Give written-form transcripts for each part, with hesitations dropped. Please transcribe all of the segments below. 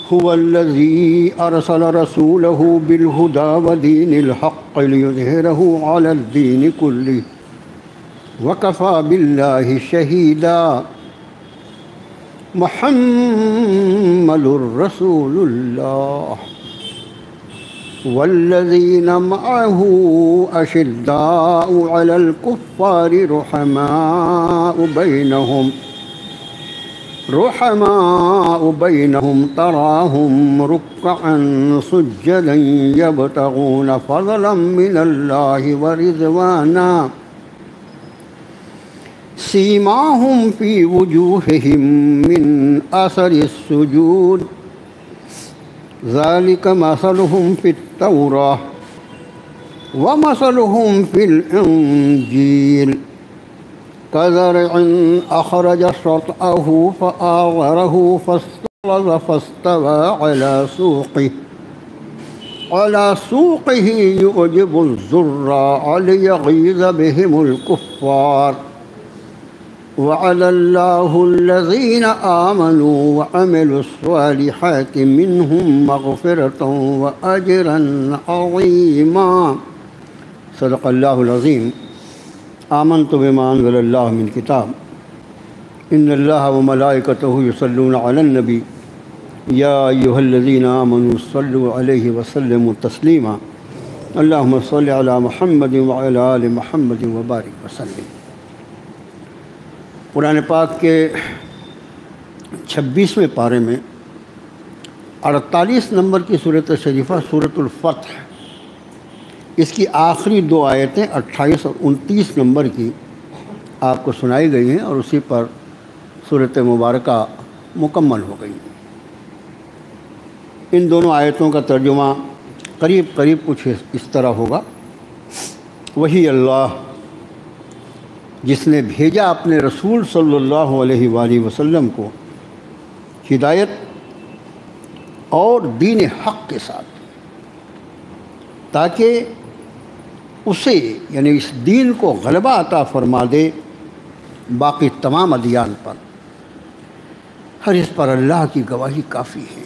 هو الذي أرسل رسوله بالهدى ودين الحق ليظهره على الدين كله وكفى بالله شهيدا محمد رسول الله والذين معه أشداء على الكفار رحماء بينهم تراهم ركعا سجدا يبتغون فضلا من الله ورضوانا سيماهم في وجوههم من أثر السجود ذلك مثلهم في التوراة ومثلهم في الإنجيل كزرع أخرج شطأه فآزره فاستغلظ فاستوى على سوقه يعجب الزراع ليغيظ بهم الكفار وعد الله الذين آمنوا وعملوا الصالحات منهم مغفرة وأجرا عظيما صدق الله العظيم آمنت بما أنزل الله من كتاب إن الله وملائكته يصلون على النبي يا أيها الذين آمنوا صلوا عليه وسلموا تسليما اللهم صل على محمد وعلى آل محمد وبارك وسلم۔ قرآن پاک کے 26ویں پارے میں 48 نمبر کی صورت شریفہ سورۃ الفتح، اس کی آخری دو آیتیں 28 اور 29 نمبر کی آپ کو سنائی گئی ہیں اور اسی پر صورت مبارکہ مکمل ہو گئی۔ ان دونوں آیتوں کا ترجمہ قریب کچھ اس طرح ہوگا: وہی اللہ جس نے بھیجا اپنے رسول صلی اللہ علیہ وآلہ وسلم کو ہدایت اور دین حق کے ساتھ، تاکہ اسے یعنی اس دین کو غلبہ عطا فرما دے باقی تمام ادیان پر، ہر اس پر اللہ کی گواہی کافی ہے۔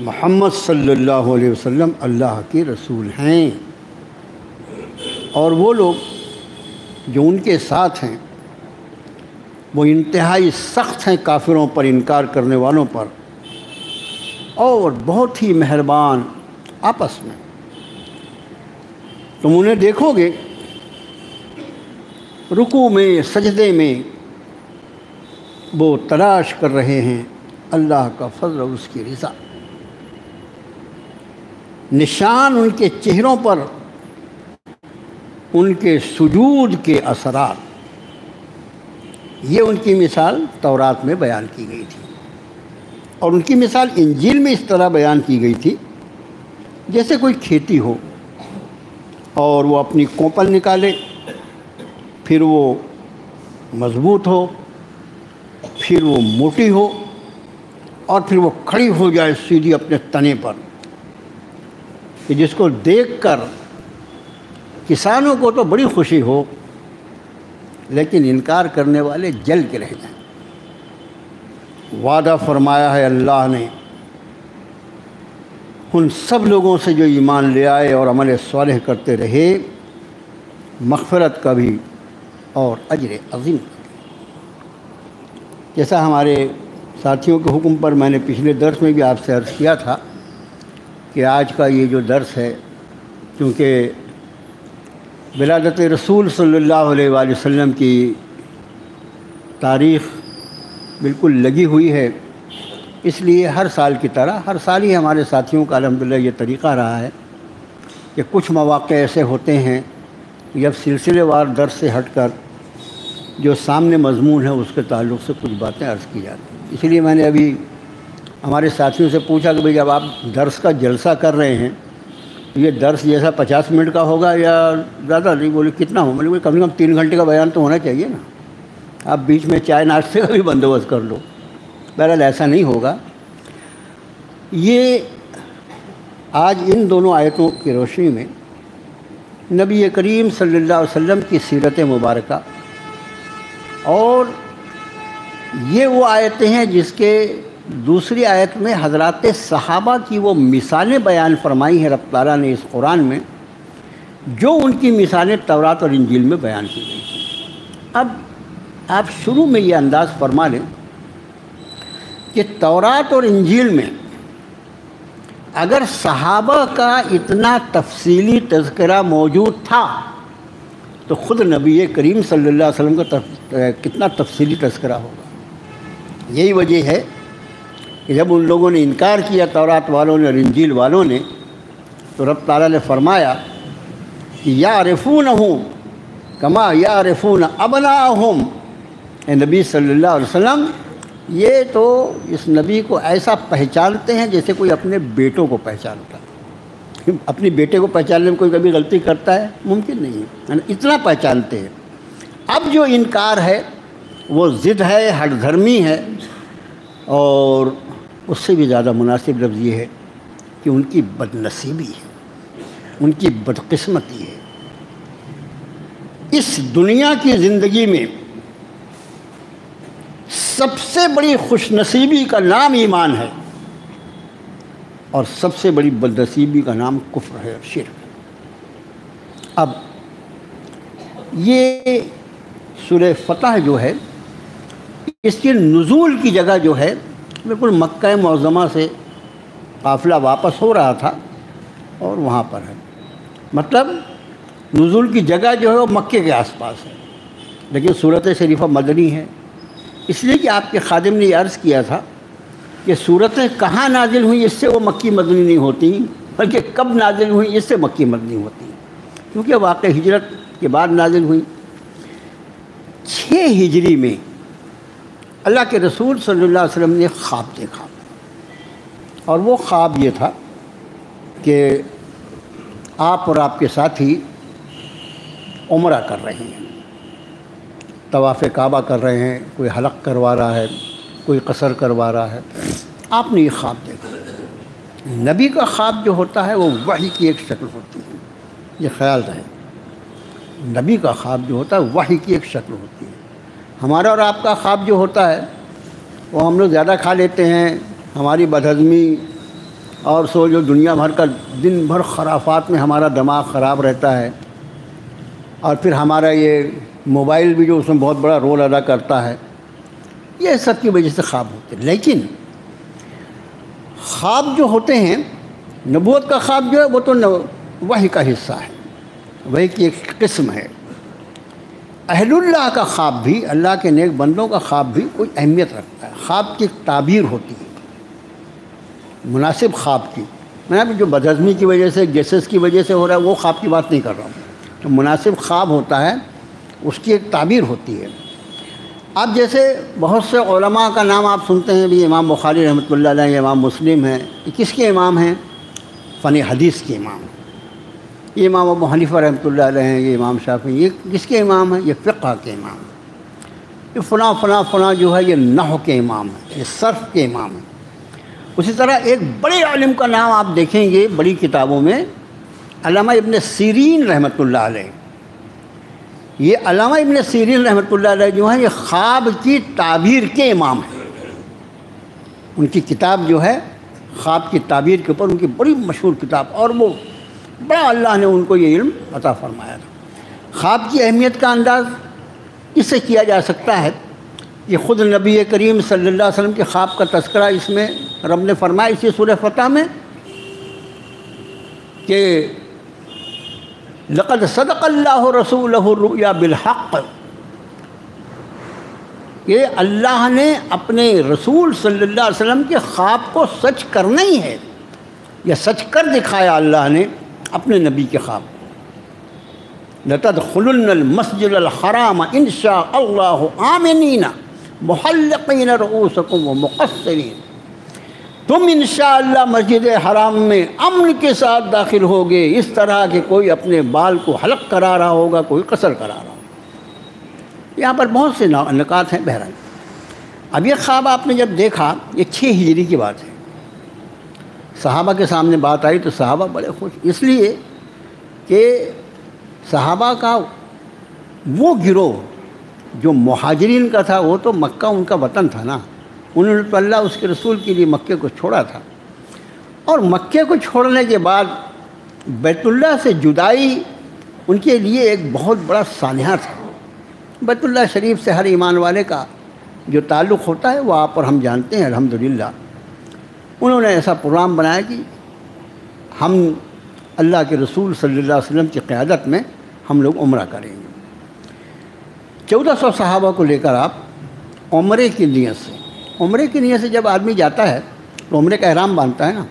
محمد صلی اللہ علیہ وسلم اللہ کے رسول ہیں، اور وہ لوگ جو ان کے ساتھ ہیں وہ انتہائی سخت ہیں کافروں پر، انکار کرنے والوں پر، اور بہت ہی مہربان آپس میں۔ تم انہیں دیکھو گے رکوع میں، سجدے میں وہ تلاش کر رہے ہیں اللہ کا فضل اور اس کی رضا۔ نشان ان کے چہروں پر ان کے سجود کے اثرات، یہ ان کی مثال تورات میں بیان کی گئی تھی، اور ان کی مثال انجیل میں اس طرح بیان کی گئی تھی جیسے کوئی کھیتی ہو اور وہ اپنی کوپل نکالے، پھر وہ مضبوط ہو، پھر وہ موٹی ہو، اور پھر وہ کھڑی ہو جائے سیدھی اپنے تنے پر، کہ جس کو دیکھ کر کسانوں کو تو بڑی خوشی ہو، لیکن انکار کرنے والے جل کے رہ جائیں۔ وعدہ فرمایا ہے اللہ نے ان سب لوگوں سے جو ایمان لے آئے اور عمل صالح کرتے رہے، مغفرت کا بھی اور اجر عظیم۔ جیسا ہمارے ساتھیوں کے حکم پر میں نے پچھلے درس میں بھی آپ سے عرض کیا تھا کہ آج کا یہ جو درس ہے، کیونکہ ولادت رسول صلی اللہ علیہ وآلہ وسلم کی تاریخ بالکل لگی ہوئی ہے، اس لیے ہر سال کی طرح ہر سال ہی ہمارے ساتھیوں کا الحمدللہ یہ طریقہ رہا ہے کہ کچھ مواقع ایسے ہوتے ہیں جب سلسلے وار درس سے ہٹ کر جو سامنے مضمون ہے اس کے تعلق سے کچھ باتیں عرض کی جاتی ہیں۔ اس لیے میں نے ابھی ہمارے ساتھیوں سے پوچھا کہ بھئی جب آپ درس کا جلسہ کر رہے ہیں، یہ درس جیسا 50 منٹ کا ہوگا یا زیادہ؟ نہیں، بولے کتنا ہو؟ میں نے کم سے کم 3 گھنٹے کا بیان تو ہونا چاہیے نا، آپ بیچ میں چائے ناشتے کا بھی بندوبست کر لو۔ بہرحال ایسا نہیں ہوگا۔ یہ آج ان دونوں آیتوں کی روشنی میں نبی کریم صلی اللہ علیہ وسلم کی سیرت مبارکہ، اور یہ وہ آیتیں ہیں جس کے دوسری آیت میں حضرات صحابہ کی وہ مثالیں بیان فرمائی ہیں رب تعالیٰ نے اس قرآن میں، جو ان کی مثالیں تورات اور انجیل میں بیان کی گئی تھیں۔ اب آپ شروع میں یہ انداز فرما لیں کہ تورات اور انجیل میں اگر صحابہ کا اتنا تفصیلی تذکرہ موجود تھا تو خود نبی کریم صلی اللہ علیہ وسلم کا کتنا تفصیلی تذکرہ ہوگا۔ یہی وجہ ہے کہ جب ان لوگوں نے انکار کیا تورات والوں نے اور انجیل والوں نے، تو رب تعالیٰ نے فرمایا کہ یعرفونہم کما یعرفون ابناءہم، اے نبی صلی اللہ علیہ وسلم یہ تو اس نبی کو ایسا پہچانتے ہیں جیسے کوئی اپنے بیٹوں کو پہچانتا ہے۔ اپنی بیٹے کو پہچاننے میں کوئی کبھی غلطی کرتا ہے؟ ممکن نہیں ہے، یعنی اتنا پہچانتے ہیں۔ اب جو انکار ہے وہ ضد ہے، ہٹ دھرمی ہے، اور اس سے بھی زیادہ مناسب لفظ یہ ہے کہ ان کی بد نصیبی ہے، ان کی بدقسمتی ہے۔ اس دنیا کی زندگی میں سب سے بڑی خوش نصیبی کا نام ایمان ہے، اور سب سے بڑی بد نصیبی کا نام کفر ہے اور شرک۔ اب یہ سورہ فتح جو ہے، اس کے نزول کی جگہ جو ہے بالکل مکہ معظمہ سے قافلہ واپس ہو رہا تھا اور وہاں پر ہے، مطلب نزول کی جگہ جو ہے وہ مکے کے آس پاس ہے، لیکن صورت شریفہ مدنی ہے۔ اس لیے کہ آپ کے خادم نے یہ عرض کیا تھا کہ صورتیں کہاں نازل ہوئیں اس سے وہ مکی مدنی نہیں ہوتی، بلکہ کب نازل ہوئیں اس سے مکی مدنی ہوتی، کیونکہ واقع ہجرت کے بعد نازل ہوئیں۔ 6 ہجری میں اللہ کے رسول صلی اللہ علیہ وسلم نے خواب دیکھا، اور وہ خواب یہ تھا کہ آپ اور آپ کے ساتھی عمرہ کر رہے ہیں، طواف کعبہ کر رہے ہیں، کوئی حلق کروا رہا ہے، کوئی قصر کروا رہا ہے۔ آپ نے یہ خواب دیکھا۔ نبی کا خواب جو ہوتا ہے وہ وحی کی ایک شکل ہوتی ہے، یہ خیال رہے، نبی کا خواب جو ہوتا ہے وحی کی ایک شکل ہوتی ہے۔ ہمارا اور آپ کا خواب جو ہوتا ہے وہ ہم لوگ زیادہ کھا لیتے ہیں، ہماری بدہضمی اور سو جو دنیا بھر کا دن بھر خرافات میں ہمارا دماغ خراب رہتا ہے، اور پھر ہمارا یہ موبائل بھی جو اس میں بہت بڑا رول ادا کرتا ہے، یہ سب کی وجہ سے خواب ہوتے ہیں۔ لیکن خواب جو ہوتے ہیں، نبوت کا خواب جو ہے وہ تو وحی کا حصہ ہے، وحی کی ایک قسم ہے۔ اہل اللہ کا خواب بھی، اللہ کے نیک بندوں کا خواب بھی کوئی اہمیت رکھتا ہے۔ خواب کی ایک تعبیر ہوتی ہے مناسب خواب کی۔ میں ابھی جو بدہضمی کی وجہ سے، گیسز کی وجہ سے ہو رہا ہے وہ خواب کی بات نہیں کر رہا ہوں، جو مناسب خواب ہوتا ہے اس کی ایک تعبیر ہوتی ہے۔ اب جیسے بہت سے علماء کا نام آپ سنتے ہیں، بھی امام بخاری رحمۃ اللہ علیہ، امام مسلم ہیں، یہ کس کے امام ہیں؟ فن حدیث کے امام۔ یہ امام ابو حنیفہ رحمۃ اللہ علیہ ہیں، یہ امام شافعی، یہ کس کے امام ہیں؟ یہ فقہ کے امام ہیں۔ یہ فلاں فلاں فلاں جو ہے یہ نحو کے امام ہیں، یہ صرف کے امام ہیں۔ اسی طرح ایک بڑے عالم کا نام آپ دیکھیں گے بڑی کتابوں میں، علامہ ابن سیرین رحمۃ اللہ علیہ۔ یہ علامہ ابن سیرین رحمۃ اللہ علیہ جو ہیں یہ خواب کی تعبیر کے امام ہیں۔ ان کی کتاب جو ہے خواب کی تعبیر کے اوپر، ان کی بڑی مشہور کتاب، اور وہ بڑا اللہ نے ان کو یہ علم عطا فرمایا تھا۔ خواب کی اہمیت کا انداز اس سے کیا جا سکتا ہے کہ خود نبی کریم صلی اللہ علیہ وسلم کے خواب کا تذکرہ اس میں رب نے فرمایا اسی سورہ فتح میں کہ لقد صدق اللہ رسولہ الرؤیا بالحق، کہ اللہ نے اپنے رسول صلی اللہ علیہ وسلم کے خواب کو سچ کرنا ہی ہے، یا سچ کر دکھایا اللہ نے اپنے نبی کے خواب کو۔ لتدخلن المسجد الحرام ان شاء اللہ آمنین محلقین رؤوسکم ومقصرین، تم انشاءاللہ مسجد حرام میں امن کے ساتھ داخل ہوگے، اس طرح کہ کوئی اپنے بال کو حلق کرا رہا ہوگا، کوئی قصر کرا رہا ہوگا۔ یہاں پر بہت سے نکات ہیں۔ بہرحال اب یہ خواب آپ نے جب دیکھا، یہ 6 ہجری کی بات ہے، صحابہ کے سامنے بات آئی تو صحابہ بڑے خوش، اس لیے کہ صحابہ کا وہ گروہ جو مہاجرین کا تھا وہ تو مکہ ان کا وطن تھا نا، انہوں نے تو اللہ اس کے رسول کے لیے مکے کو چھوڑا تھا، اور مکے کو چھوڑنے کے بعد بیت اللہ سے جدائی ان کے لیے ایک بہت بڑا سانحہ تھا۔ بیت اللہ شریف سے ہر ایمان والے کا جو تعلق ہوتا ہے وہ آپ اور ہم جانتے ہیں الحمدللہ۔ انہوں نے ایسا پروگرام بنایا کہ ہم اللہ کے رسول صلی اللہ علیہ وسلم کی قیادت میں ہم لوگ عمرہ کریں گے۔ 1400 صحابہ کو لے کر آپ عمرے کی نیت سے جب آدمی جاتا ہے تو عمرے کا احرام باندھتا ہے نا،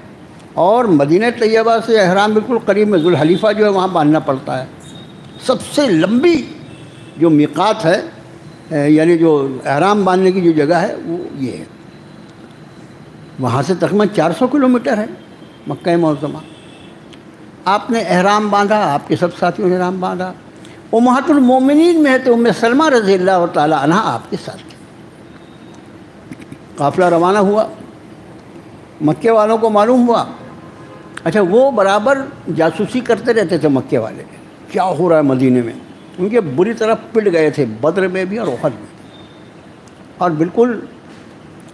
اور مدینہ طیبہ سے احرام بالکل قریب میں ذوالحلیفہ جو ہے وہاں باندھنا پڑتا ہے۔ سب سے لمبی جو میقات ہے، یعنی جو احرام باندھنے کی جو جگہ ہے وہ یہ ہے، وہاں سے تقریباً 400 کلومیٹر ہے مکہ معظمہ۔ آپ نے احرام باندھا، آپ کے سب ساتھیوں نے احرام باندھا۔ امہات المومنین میں ہے تو ام سلمہ رضی اللہ تعالی عنہ آپ کے ساتھ تھی۔ قافلہ روانہ ہوا، مکے والوں کو معلوم ہوا، اچھا وہ برابر جاسوسی کرتے رہتے تھے مکے والے، کیا ہو رہا ہے مدینے میں۔ ان کے بری طرح پٹ گئے تھے بدر میں بھی اور احد میں، اور بالکل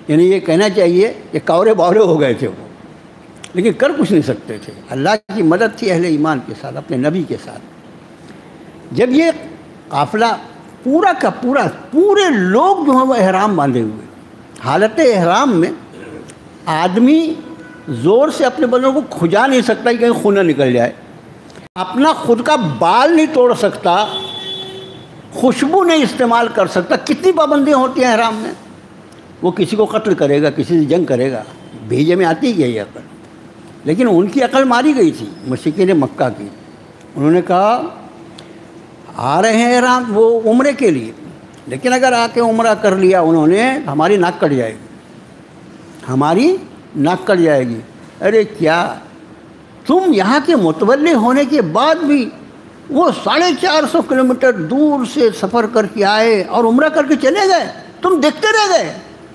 یعنی یہ کہنا چاہیے کہ کاورے باورے ہو گئے تھے وہ، لیکن کر کچھ نہیں سکتے تھے۔ اللہ کی مدد تھی اہل ایمان کے ساتھ، اپنے نبی کے ساتھ۔ جب یہ قافلہ پورا کا پورا، پورے لوگ جو ہیں وہ احرام باندھے ہوئے، حالت احرام میں آدمی زور سے اپنے بدن کو کھجا نہیں سکتا کہ کہیں خون نہ نکل جائے، اپنا خود کا بال نہیں توڑ سکتا، خوشبو نہیں استعمال کر سکتا۔ کتنی پابندیاں ہوتی ہیں احرام میں۔ وہ کسی کو قتل کرے گا، کسی سے جنگ کرے گا، بھیجے میں آتی ہے یہ عقل، لیکن ان کی عقل ماری گئی تھی مشرکین مکہ کی۔ انہوں نے کہا آ رہے ہیں احرام وہ عمرے کے لیے، لیکن اگر آ کے عمرہ کر لیا انہوں نے ہماری ناک کٹ جائے گی، ہماری ناک کٹ جائے گی۔ ارے کیا تم یہاں کے متولی ہونے کے بعد بھی وہ 450 کلومیٹر دور سے سفر کر کے آئے اور عمرہ کر کے چلے گئے، تم دیکھتے رہ گئے؟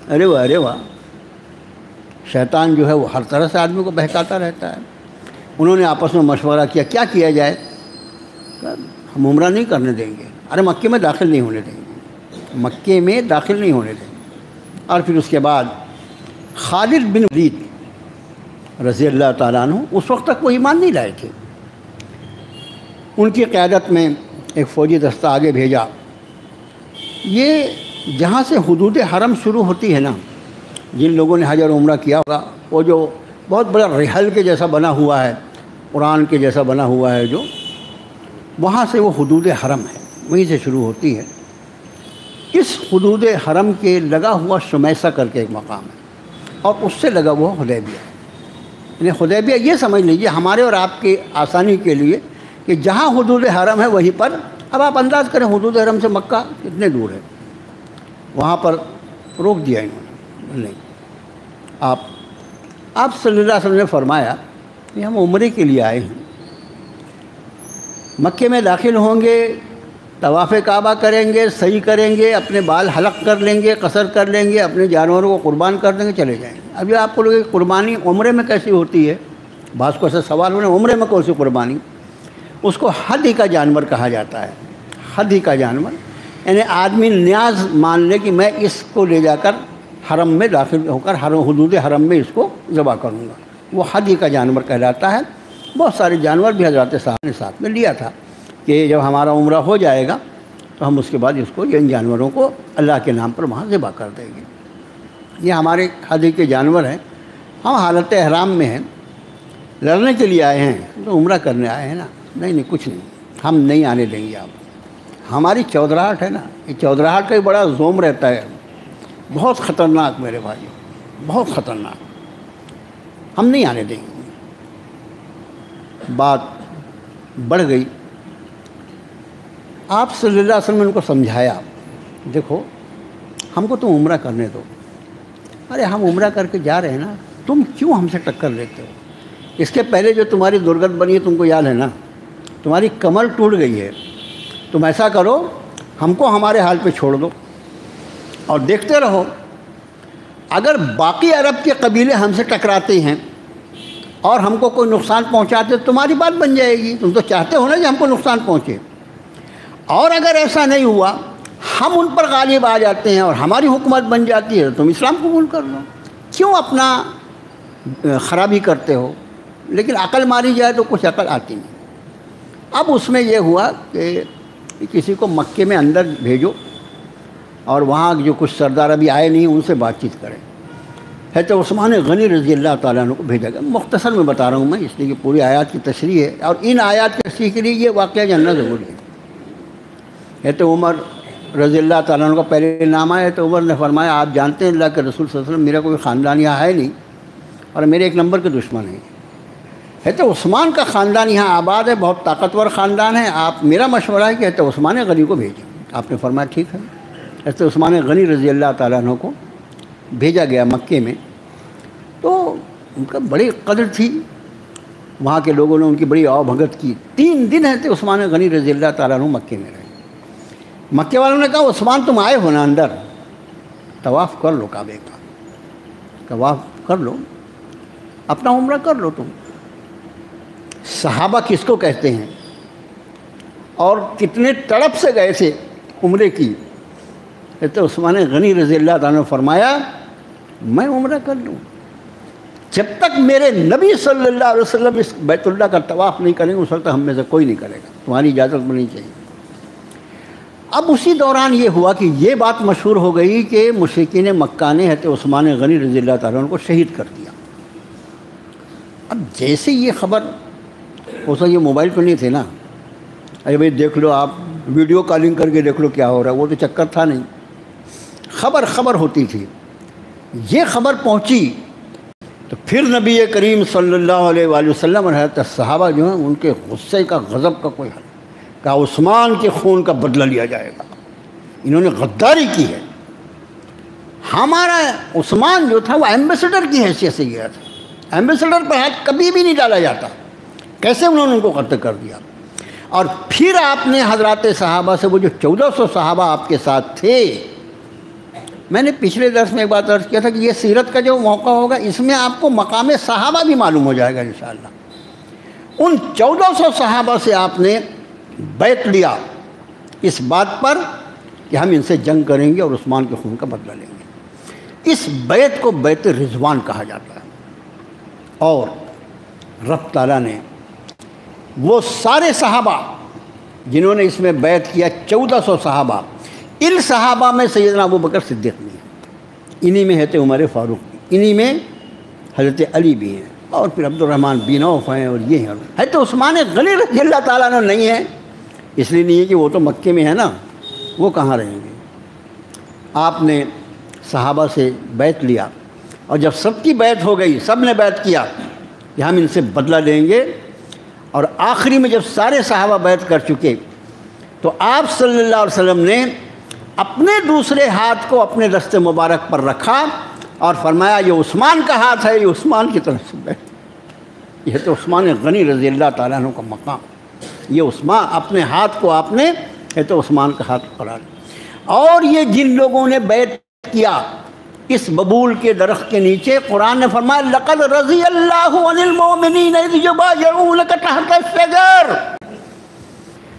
ارے واہ، شیطان جو ہے وہ ہر طرح سے آدمی کو بہکاتا رہتا ہے۔ انہوں نے آپس میں مشورہ کیا کیا جائے؟ ہم عمرہ نہیں کرنے دیں گے، ارے مکے میں داخل نہیں ہونے دیں گے، مکے میں داخل نہیں ہونے دیں گے۔ اور پھر اس کے بعد خالد بن ولید رضی اللہ تعالیٰ عنہ، اس وقت تک وہ ایمان نہیں لائے تھے، ان کی قیادت میں ایک فوجی دستہ آگے بھیجا۔ یہ جہاں سے حدود حرم شروع ہوتی ہے نا، جن لوگوں نے حج اور عمرہ کیا ہوگا، وہ جو بہت بڑا رحل کے جیسا بنا ہوا ہے، قرآن کے جیسا بنا ہوا ہے جو، وہاں سے وہ حدود حرم ہے، وہیں سے شروع ہوتی ہے۔ اس حدود حرم کے لگا ہوا شمیسہ کر کے ایک مقام ہے، اور اس سے لگا ہوا حدیبیہ۔ یعنی حدیبیہ یہ سمجھ لیجیے ہمارے اور آپ کے آسانی کے لیے کہ جہاں حدود حرم ہے وہیں پر، اب آپ انداز کریں حدود حرم سے مکہ کتنے دور ہے، وہاں پر روک دیا انہوں نے۔ نہیں، آپ صلی اللہ علیہ وسلم نے فرمایا کہ ہم عمرے کے لیے آئے ہیں، مکے میں داخل ہوں گے، طواف کعبہ کریں گے، سعی کریں گے، اپنے بال حلق کر لیں گے، قصر کر لیں گے، اپنے جانوروں کو قربان کر دیں گے، چلے جائیں گے۔ اب یہ آپ کو لوگ قربانی عمرے میں کیسی ہوتی ہے، بعض کو ایسا سوال ہونے عمرے میں کون سی قربانی؟ اس کو حدی کا جانور کہا جاتا ہے، حدی کا جانور، یعنی آدمی نیاز مان لے کہ میں اس کو لے جا کر حرم میں داخل ہو کر حدود حرم میں اس کو ذبح کروں گا، وہ حدی کا جانور کہلاتا ہے۔ بہت سارے جانور بھی حضرات صاحب نے ساتھ میں لیا تھا کہ جب ہمارا عمرہ ہو جائے گا تو ہم اس کے بعد اس کو ان جانوروں کو اللہ کے نام پر وہاں ذبح کر دیں گے۔ یہ ہمارے حدی کے جانور ہیں، ہم حالت احرام میں ہیں، لڑنے کے لیے آئے ہیں تو عمرہ کرنے آئے ہیں نا، نہیں کچھ نہیں، ہم نہیں آنے دیں گے آپ۔ ہماری چودراہٹ ہے نا، یہ چودراہٹ کا بھی بڑا زوم رہتا ہے، بہت خطرناک میرے بھائی، بہت خطرناک، ہم نہیں آنے دیں گے۔ بات بڑھ گئی، آپ صلی اللہ علیہ وسلم نے ان کو سمجھایا، دیکھو ہم کو تم عمرہ کرنے دو۔ ارے ہم عمرہ کر کے جا رہے ہیں نا، تم کیوں ہم سے ٹکر لیتے ہو؟ اس کے پہلے جو تمہاری درگت بنی ہے تم کو یاد ہے نا، تمہاری کمر ٹوٹ گئی ہے، تم ایسا کرو ہم کو ہمارے حال پہ چھوڑ دو اور دیکھتے رہو، اگر باقی عرب کے قبیلے ہم سے ٹکراتے ہیں اور ہم کو کوئی نقصان پہنچاتے تو تمہاری بات بن جائے گی، تم تو چاہتے ہو نا کہ ہم کو نقصان پہنچے، اور اگر ایسا نہیں ہوا ہم ان پر غالب آ جاتے ہیں اور ہماری حکومت بن جاتی ہے تو تم اسلام قبول کر لو، کیوں اپنا خرابی کرتے ہو؟ لیکن عقل ماری جائے تو کچھ عقل آتی نہیں۔ اب اس میں یہ ہوا کہ کسی کو مکے میں اندر بھیجو اور وہاں جو کچھ سردار ابھی آئے نہیں ان سے بات چیت کریں۔ حضرت عثمان غنی رضی اللہ تعالیٰ عنہ کو بھیجا گیا۔ مختصر میں بتا رہا ہوں میں، اس لیے کہ پوری آیات کی تشریح ہے اور ان آیات کی تشریح کے لیے یہ واقعہ جاننا ضروری ہے۔ حضرت عمر رضی اللہ تعالیٰ عنہ کا پہلے نام آیا تو عمر نے فرمایا آپ جانتے ہیں اللہ کے رسول صلی اللہ علیہ وسلم میرا کوئی خاندان یہاں ہے نہیں اور میرے ایک نمبر کے دشمن ہیں۔ حضرت عثمان کا خاندان یہاں آباد ہے، بہت طاقتور خاندان ہے، آپ میرا مشورہ ہے کہ حضرت عثمان غنی کو بھیجیں۔ آپ نے فرمایا ٹھیک ہے۔ حضرت عثمان غنی رضی اللہ تعالیٰ عنہ کو بھیجا گیا مکے میں، تو ان کا بڑی قدر تھی، وہاں کے لوگوں نے ان کی بڑی آؤ بھگت کی۔ 3 دن حضرت عثمان غنی رضی اللہ تعالیٰ عنہ مکے میں رہے۔ مکے والوں نے کہا عثمان تم آئے ہو نا اندر، طواف کر لو کعبے کا، طواف کر لو، اپنا عمرہ کر لو تم۔ صحابہ کس کو کہتے ہیں اور کتنے تڑپ سے گئے تھے عمرے کی۔ حضرت عثمان غنی رضی اللہ تعالیٰ نے فرمایا میں عمرہ کر لوں، جب تک میرے نبی صلی اللہ علیہ وسلم اس بیت اللہ کا طواف نہیں کریں گے اس وقت ہم میں سے کوئی نہیں کرے گا، تمہاری اجازت ہونی چاہیے۔ اب اسی دوران یہ ہوا کہ یہ بات مشہور ہو گئی کہ مشرکین مکہ نے حضرت عثمان غنی رضی اللہ تعالیٰ عنہ کو شہید کر دیا۔ اب جیسے یہ خبر، اس وقت یہ موبائل تو نہیں تھے نا، ارے بھائی دیکھ لو آپ ویڈیو کالنگ کر کے دیکھ لو کیا ہو رہا ہے، وہ تو چکر تھا نہیں، خبر ہوتی تھی۔ یہ خبر پہنچی تو پھر نبی کریم صلی اللہ علیہ وآلہ وسلم اور حضرت صحابہ جو ہیں ان کے غصے کا، غضب کا کوئی حل، کہا عثمان کے خون کا بدلہ لیا جائے گا، انہوں نے غداری کی ہے۔ ہمارا عثمان جو تھا وہ ایمبیسڈر کی حیثیت سے گیا تھا، ایمبیسڈر پر ہاتھ کبھی بھی نہیں ڈالا جاتا، کیسے انہوں نے ان کو قتل کر دیا۔ اور پھر آپ نے حضرات صحابہ سے، وہ جو 1400 صحابہ آپ کے ساتھ تھے، میں نے پچھلے درس میں ایک بات عرض کیا تھا کہ یہ سیرت کا جو موقع ہوگا اس میں آپ کو مقام صحابہ بھی معلوم ہو جائے گا انشاءاللہ۔ ان 1400 صحابہ سے آپ نے بیعت لیا اس بات پر کہ ہم ان سے جنگ کریں گے اور عثمان کے خون کا بدلہ لیں گے۔ اس بیعت کو بیعت رضوان کہا جاتا ہے۔ اور رب تعالیٰ نے وہ سارے صحابہ جنہوں نے اس میں بیعت کیا، 1400 صحابہ، ان صحابہ میں سیدنا ابو بکر صدیق بھی ہیں، انہی میں حضرت عمر فاروق بھی، انہی میں حضرت علی بھی ہیں، اور پھر عبد الرحمن بن عوف ہیں، اور یہ ہیں۔ حضرت عثمان غنی رضی اللہ تعالیٰ عنہ نہیں ہیں، اس لیے نہیں ہے کہ وہ تو مکے میں ہے نا، وہ کہاں رہیں گے۔ آپ نے صحابہ سے بیعت لیا، اور جب سب کی بیعت ہو گئی، سب نے بیعت کیا کہ ہم ان سے بدلہ لیں گے، اور آخری میں جب سارے صحابہ بیعت کر چکے تو آپ صلی اللہ علیہ وسلم نے اپنے دوسرے ہاتھ کو اپنے دست مبارک پر رکھا اور فرمایا یہ عثمان کا ہاتھ ہے، یہ عثمان کی طرف سے بیعت، یہ تو عثمان غنی رضی اللہ تعالیٰ عنہ کا مقام، یہ عثمان، اپنے ہاتھ کو آپ نے یہ تو عثمان کا ہاتھ قرار دیا۔ اور یہ جن لوگوں نے بیعت کیا اس ببول کے درخت کے نیچے، قرآن نے فرمایا لقد رضی اللہ عن المؤمنین اذ یبایعونک تحت الشجر،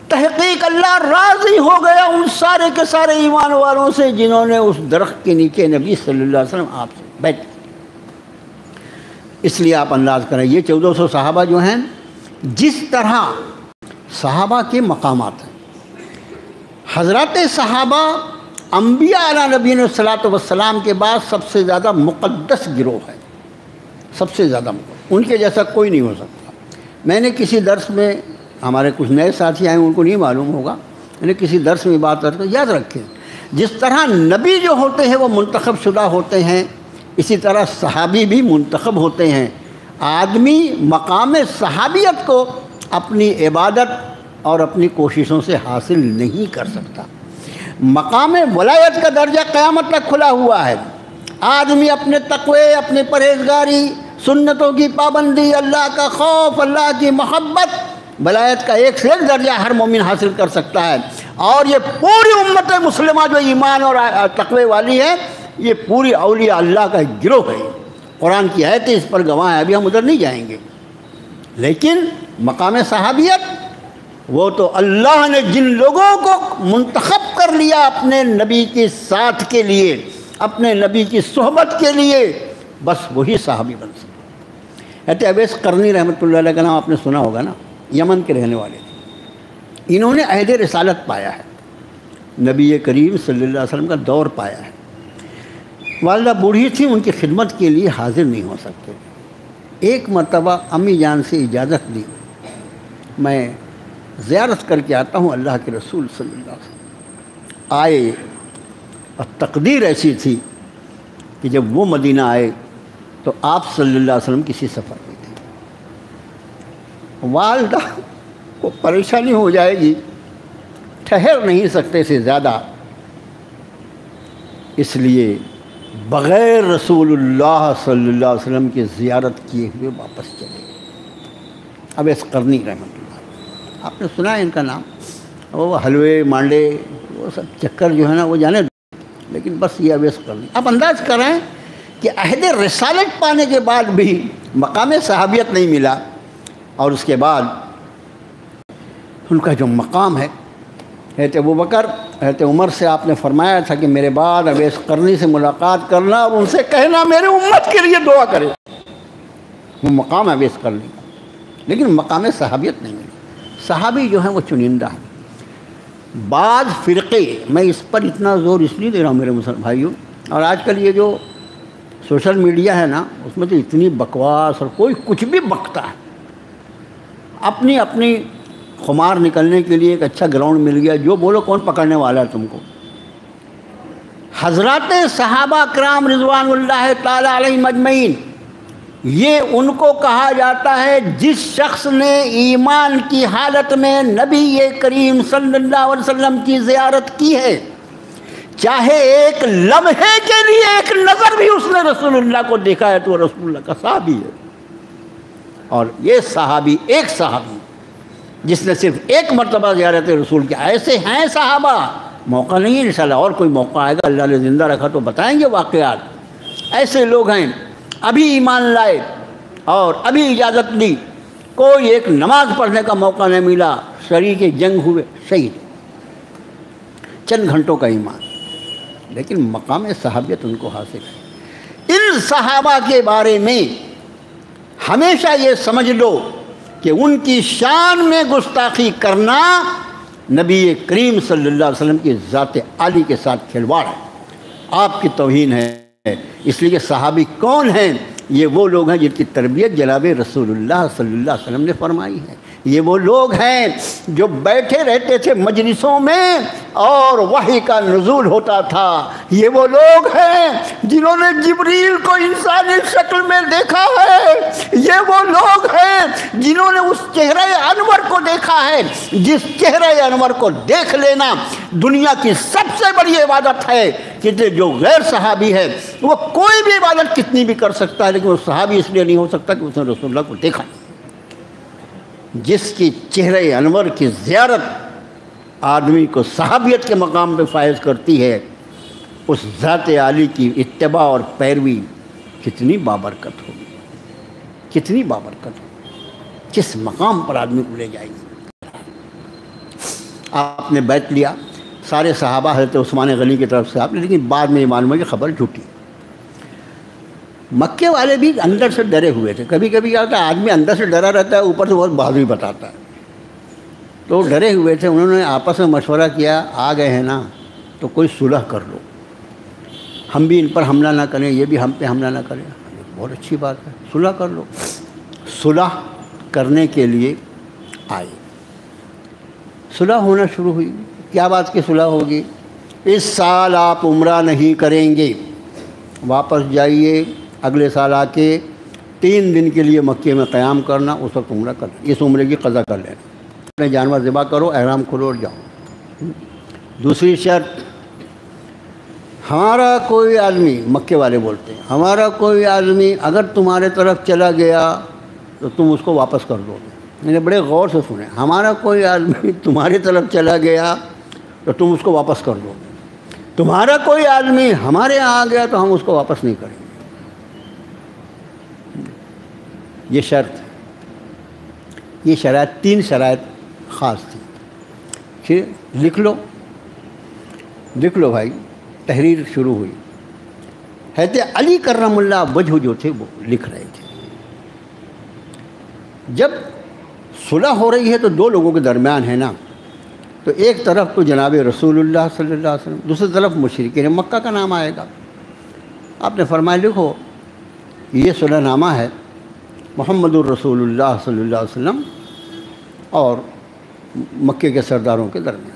تحقیق اللہ راضی ہو گیا ان سارے کے سارے ایمان والوں سے جنہوں نے اس درخت کے نیچے نبی صلی اللہ علیہ وسلم آپ سے بیعت کی۔ اس لیے آپ انداز کریں یہ 1400 صحابہ جو ہیں، جس طرح صحابہ کے مقامات ہیں، حضرات صحابہ انبیاء علیہ نبینا صلاۃ والسلام کے بعد سب سے زیادہ مقدس گروہ ہے، سب سے زیادہ مقدس، ان کے جیسا کوئی نہیں ہو سکتا۔ میں نے کسی درس میں، ہمارے کچھ نئے ساتھی آئے ان کو نہیں معلوم ہوگا، میں نے کسی درس میں بات کر کے یاد رکھیں، جس طرح نبی جو ہوتے ہیں وہ منتخب شدہ ہوتے ہیں، اسی طرح صحابی بھی منتخب ہوتے ہیں۔ آدمی مقام صحابیت کو اپنی عبادت اور اپنی کوششوں سے حاصل نہیں کر سکتا۔ مقام ولایت کا درجہ قیامت تک کھلا ہوا ہے۔ آدمی اپنے تقوی، اپنے پرہیزگاری، سنتوں کی پابندی، اللہ کا خوف، اللہ کی محبت، ولایت کا ایک سے ایک درجہ ہر مومن حاصل کر سکتا ہے۔ اور یہ پوری امت مسلمہ جو ایمان اور تقوی والی ہے، یہ پوری اولیاء اللہ کا گروہ ہے۔ قرآن کی آیتیں اس پر گواہ ہیں، ابھی ہم ادھر نہیں جائیں گے۔ لیکن مقام صحابیت وہ تو اللہ نے جن لوگوں کو منتخب کر کر لیا اپنے نبی کے ساتھ کے لیے، اپنے نبی کی صحبت کے لیے، بس وہی صحابی بن سکے۔ حضرت اویس قرنی رحمۃ اللہ علیہ کا نام آپ نے سنا ہوگا نا، یمن کے رہنے والے تھے۔ انہوں نے عہد رسالت پایا ہے، نبی کریم صلی اللہ علیہ وسلم کا دور پایا ہے۔ والدہ بوڑھی تھی، ان کی خدمت کے لیے حاضر نہیں ہو سکتے۔ ایک مرتبہ امی جان سے اجازت دی، میں زیارت کر کے آتا ہوں اللہ کے رسول صلی اللہ علیہ وسلم۔ آئے اور تقدیر ایسی تھی کہ جب وہ مدینہ آئے تو آپ صلی اللہ علیہ وسلم کسی سفر میں تھے۔ والدہ کو پریشانی ہو جائے گی، ٹھہر نہیں سکتے سے زیادہ، اس لیے بغیر رسول اللہ صلی اللہ علیہ وسلم کی زیارت کیے ہوئے واپس چلے۔ اویس قرنی رحمۃ اللہ، آپ نے سنا ہے ان کا نام، وہ حلوے مانڈے وہ سب چکر جو ہے نا وہ جانے، لیکن بس یہ اویس قرنی۔ آپ انداز کریں کہ عہد رسالت پانے کے بعد بھی مقام صحابیت نہیں ملا، اور اس کے بعد ان کا جو مقام ہے، حضرت ابوبکر حضرت عمر سے آپ نے فرمایا تھا کہ میرے بعد اویس قرنی سے ملاقات کرنا اور ان سے کہنا میرے امت کے لیے دعا کرے۔ وہ مقام اویس قرنی، لیکن مقام صحابیت نہیں ملی۔ صحابی جو ہیں وہ چنندہ ہیں۔ بعض فرقے، میں اس پر اتنا زور اس لیے دے رہا ہوں میرے مسلمان بھائیوں، اور آج کل یہ جو سوشل میڈیا ہے نا، اس میں تو اتنی بکواس، اور کوئی کچھ بھی بکتا ہے، اپنی اپنی خمار نکلنے کے لیے ایک اچھا گراؤنڈ مل گیا، جو بولو کون پکڑنے والا ہے تم کو۔ حضرات صحابہ کرام رضوان اللہ تعالی علیہم اجمعین، یہ ان کو کہا جاتا ہے جس شخص نے ایمان کی حالت میں نبی کریم صلی اللہ علیہ وسلم کی زیارت کی ہے، چاہے ایک لمحے کے لیے ایک نظر بھی اس نے رسول اللہ کو دیکھا ہے تو وہ رسول اللہ کا صحابی ہے۔ اور یہ صحابی، ایک صحابی جس نے صرف ایک مرتبہ زیارت رسول کی، ایسے ہیں صحابہ، موقع نہیں ہے، انشاءاللہ اور کوئی موقع آئے گا، اللہ نے زندہ رکھا تو بتائیں گے واقعات۔ ایسے لوگ ہیں ابھی ایمان لائے اور ابھی اجازت لی، کوئی ایک نماز پڑھنے کا موقع نہیں ملا، شریک جنگ ہوئے، شہید، چند گھنٹوں کا ایمان، لیکن مقام صحابیت ان کو حاصل ہے۔ ان صحابہ کے بارے میں ہمیشہ یہ سمجھ لو کہ ان کی شان میں گستاخی کرنا نبی کریم صلی اللہ علیہ وسلم کی ذات عالی کے ساتھ کھلواڑ ہے، آپ کی توہین ہے۔ اس لیے کہ صحابی کون ہیں؟ یہ وہ لوگ ہیں جن کی تربیت جناب رسول اللہ صلی اللہ علیہ وسلم نے فرمائی ہے۔ یہ وہ لوگ ہیں جو بیٹھے رہتے تھے مجلسوں میں اور وحی کا نزول ہوتا تھا۔ یہ وہ لوگ ہیں جنہوں نے جبریل کو انسانی شکل میں دیکھا ہے۔ یہ وہ لوگ ہیں جنہوں نے اس چہرہ انور کو دیکھا ہے، جس چہرہ انور کو دیکھ لینا دنیا کی سب سے بڑی عبادت ہے۔ کہ جو غیر صحابی ہے وہ کوئی بھی عبادت کتنی بھی کر سکتا ہے، لیکن وہ صحابی اس لیے نہیں ہو سکتا کہ اس نے رسول اللہ کو دیکھا نہیں۔ جس کی چہرہ انور کی زیارت آدمی کو صحابیت کے مقام پہ فائز کرتی ہے، اس ذات عالی کی اتباع اور پیروی کتنی بابرکت ہوگی، کتنی بابرکت ہوگی، کس مقام پر آدمی کو لے جائے گی۔ آپ نے بیعت لیا، سارے صحابہ حضرت عثمان غنی کی طرف سے آپ نے، لیکن بعد میں یہ معلوم ہے کہ خبر جھوٹی۔ مکے والے بھی اندر سے ڈرے ہوئے تھے۔ کبھی کبھی کیا ہوتا ہے، آدمی اندر سے ڈرا رہتا ہے، اوپر سے بہت بہادری بتاتا ہے، تو ڈرے ہوئے تھے۔ انہوں نے آپس میں مشورہ کیا، آ گئے ہیں نا تو کوئی صلح کر لو، ہم بھی ان پر حملہ نہ کریں، یہ بھی ہم پہ حملہ نہ کریں۔ بہت اچھی بات ہے، صلح کر لو۔ صلح کرنے کے لیے آئے، صلح ہونا شروع ہوئی۔ کیا بات کی صلح ہوگی؟ اس سال آپ عمرہ نہیں کریں گے، واپس جائیے، اگلے سال آ کے 3 دن کے لیے مکے میں قیام کرنا، اس وقت عمرہ کر لیں، اس عمرے کی قضا کر لینا، اپنے جانور ذبح کرو، احرام کھولو اور جاؤ۔ دوسری شرط، ہمارا کوئی آدمی، مکے والے بولتے ہیں، ہمارا کوئی آدمی اگر تمہارے طرف چلا گیا تو تم اس کو واپس کر دو گے۔ میں نے بڑے غور سے سنے، ہمارا کوئی آدمی تمہاری طرف چلا گیا تو تم اس کو واپس کر دو گے، تمہارا کوئی آدمی ہمارے یہاں آ گیا تو ہم اس کو واپس نہیں کریں گے۔ یہ شرط، یہ شرائط، 3 شرائط خاص تھی۔ پھر لکھ لو، دیکھ لو بھائی، تحریر شروع ہوئی. حضرت علی کرم اللہ وجہ جو تھے وہ لکھ رہے تھے. جب صلح ہو رہی ہے تو دو لوگوں کے درمیان ہے نا، تو ایک طرف تو جناب رسول اللہ صلی اللہ علیہ وسلم، دوسری طرف مشرکین مکہ کا نام آئے گا. آپ نے فرمایا لکھو یہ صلح نامہ ہے محمد الرسول اللہ صلی اللہ علیہ وسلم اور مکے کے سرداروں کے درمیان.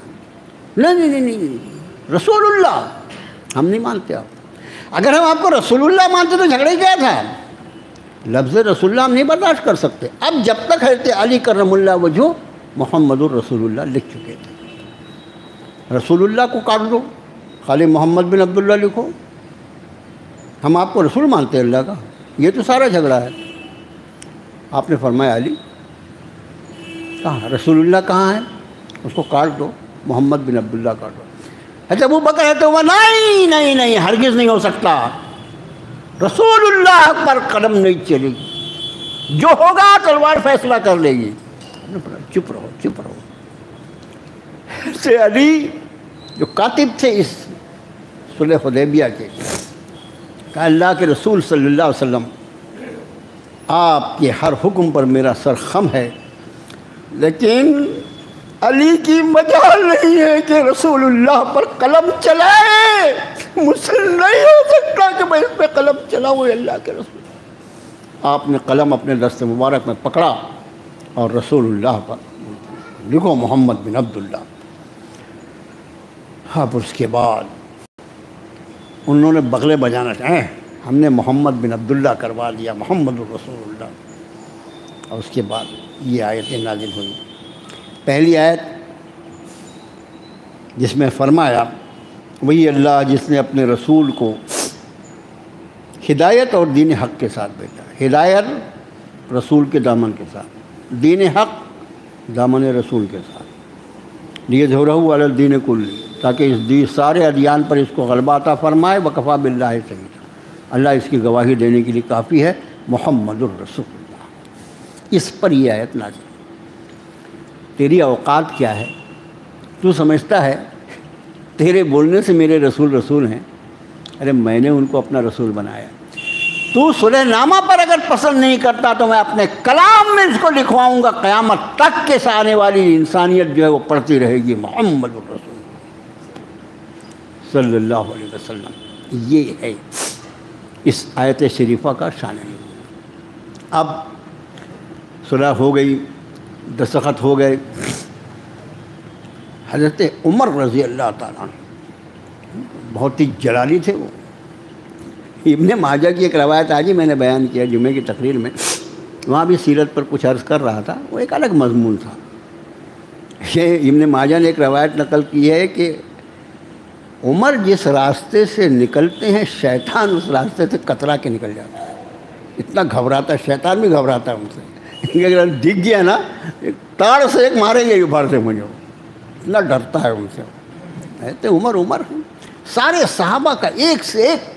نہیں، رسول اللہ ہم نہیں مانتے. آپ اگر ہم آپ کو رسول اللہ مانتے تو جھگڑے کیا تھا؟ لفظ رسول اللہ ہم نہیں برداشت کر سکتے. اب جب تک حضرت علی کرم اللہ وجہ محمد الرسول اللہ لکھ چکے تھے. رسول اللہ کو کاٹ دو، خالی محمد بن عبداللہ لکھو. ہم آپ کو رسول مانتے ہیں اللہ کا، یہ تو سارا جھگڑا ہے. آپ نے فرمایا علی کہاں رسول اللہ کہاں ہے؟ اس کو کاٹ دو، محمد بن عبداللہ کاٹو. حضرت ابو بکر کہتے ہوئے نہیں ہرگز نہیں ہو سکتا، رسول اللہ پر قدم نہیں چلے گی، جو ہوگا تلوار فیصلہ کر لے گی. چپ رہو. سے علی جو کاتب تھے اس صلح حدیبیہ کے، کہ اللہ کے رسول صلی اللہ علیہ وسلم آپ کے ہر حکم پر میرا سر خم ہے، لیکن علی کی مجال نہیں ہے کہ رسول اللہ پر قلم چلائے. مجھ سے نہیں ہو سکتا کہ میں اس پہ قلم چلاؤں اللہ کے رسول. آپ نے قلم اپنے دست مبارک میں پکڑا اور رسول اللہ پر لکھو محمد بن عبداللہ. اب اس کے بعد انہوں نے بغلے بجانا چاہے، ہم نے محمد بن عبداللہ کروا دیا، محمد الرسول اللہ. اور اس کے بعد یہ آیتیں نازل ہوئی. پہلی آیت جس میں فرمایا وہی اللہ جس نے اپنے رسول کو ہدایت اور دین حق کے ساتھ بھیجا. ہدایت رسول کے دامن کے ساتھ، دین حق دامن رسول کے ساتھ. لیظہرہ علی الدین کلہ، تاکہ اس سارے ادیان پر اس کو غلبہ عطا فرمائے. وکفیٰ باللہ شہیدا، اللہ اس کی گواہی دینے کے لیے کافی ہے. محمد الرسول اللہ، اس پر یہ آیت نازل. تیری اوقات کیا ہے؟ تو سمجھتا ہے تیرے بولنے سے میرے رسول ہیں؟ ارے میں نے ان کو اپنا رسول بنایا. تو صلح نامہ پر اگر پسند نہیں کرتا تو میں اپنے کلام میں اس کو لکھواؤں گا، قیامت تک کے آنے والی انسانیت جو ہے وہ پڑھتی رہے گی محمد الرسول صلی اللہ علیہ وسلم. یہ ہے اس آیت شریفہ کا شان. اب صلح ہو گئی، دستخط ہو گئے. حضرت عمر رضی اللہ تعالیٰ عنہ بہت ہی جلالی تھے. وہ ابن ماجہ کی ایک روایت آج ہی میں نے بیان کیا جمعے کی تقریر میں، وہاں بھی سیرت پر کچھ عرض کر رہا تھا. وہ ایک الگ مضمون تھا. یہ ابن ماجہ نے ایک روایت نقل کی ہے کہ عمر جس راستے سے نکلتے ہیں شیطان اس راستے سے کترا کے نکل جاتا ہے. اتنا گھبراتا ہے، شیطان بھی گھبراتا ہے ان سے. اگر دکھ گیا نا ایک تاڑ سے ایک مارے گے اوپر سے مجھے، اتنا ڈرتا ہے ان سے. کہتے عمر سارے صحابہ کا ایک سے ایک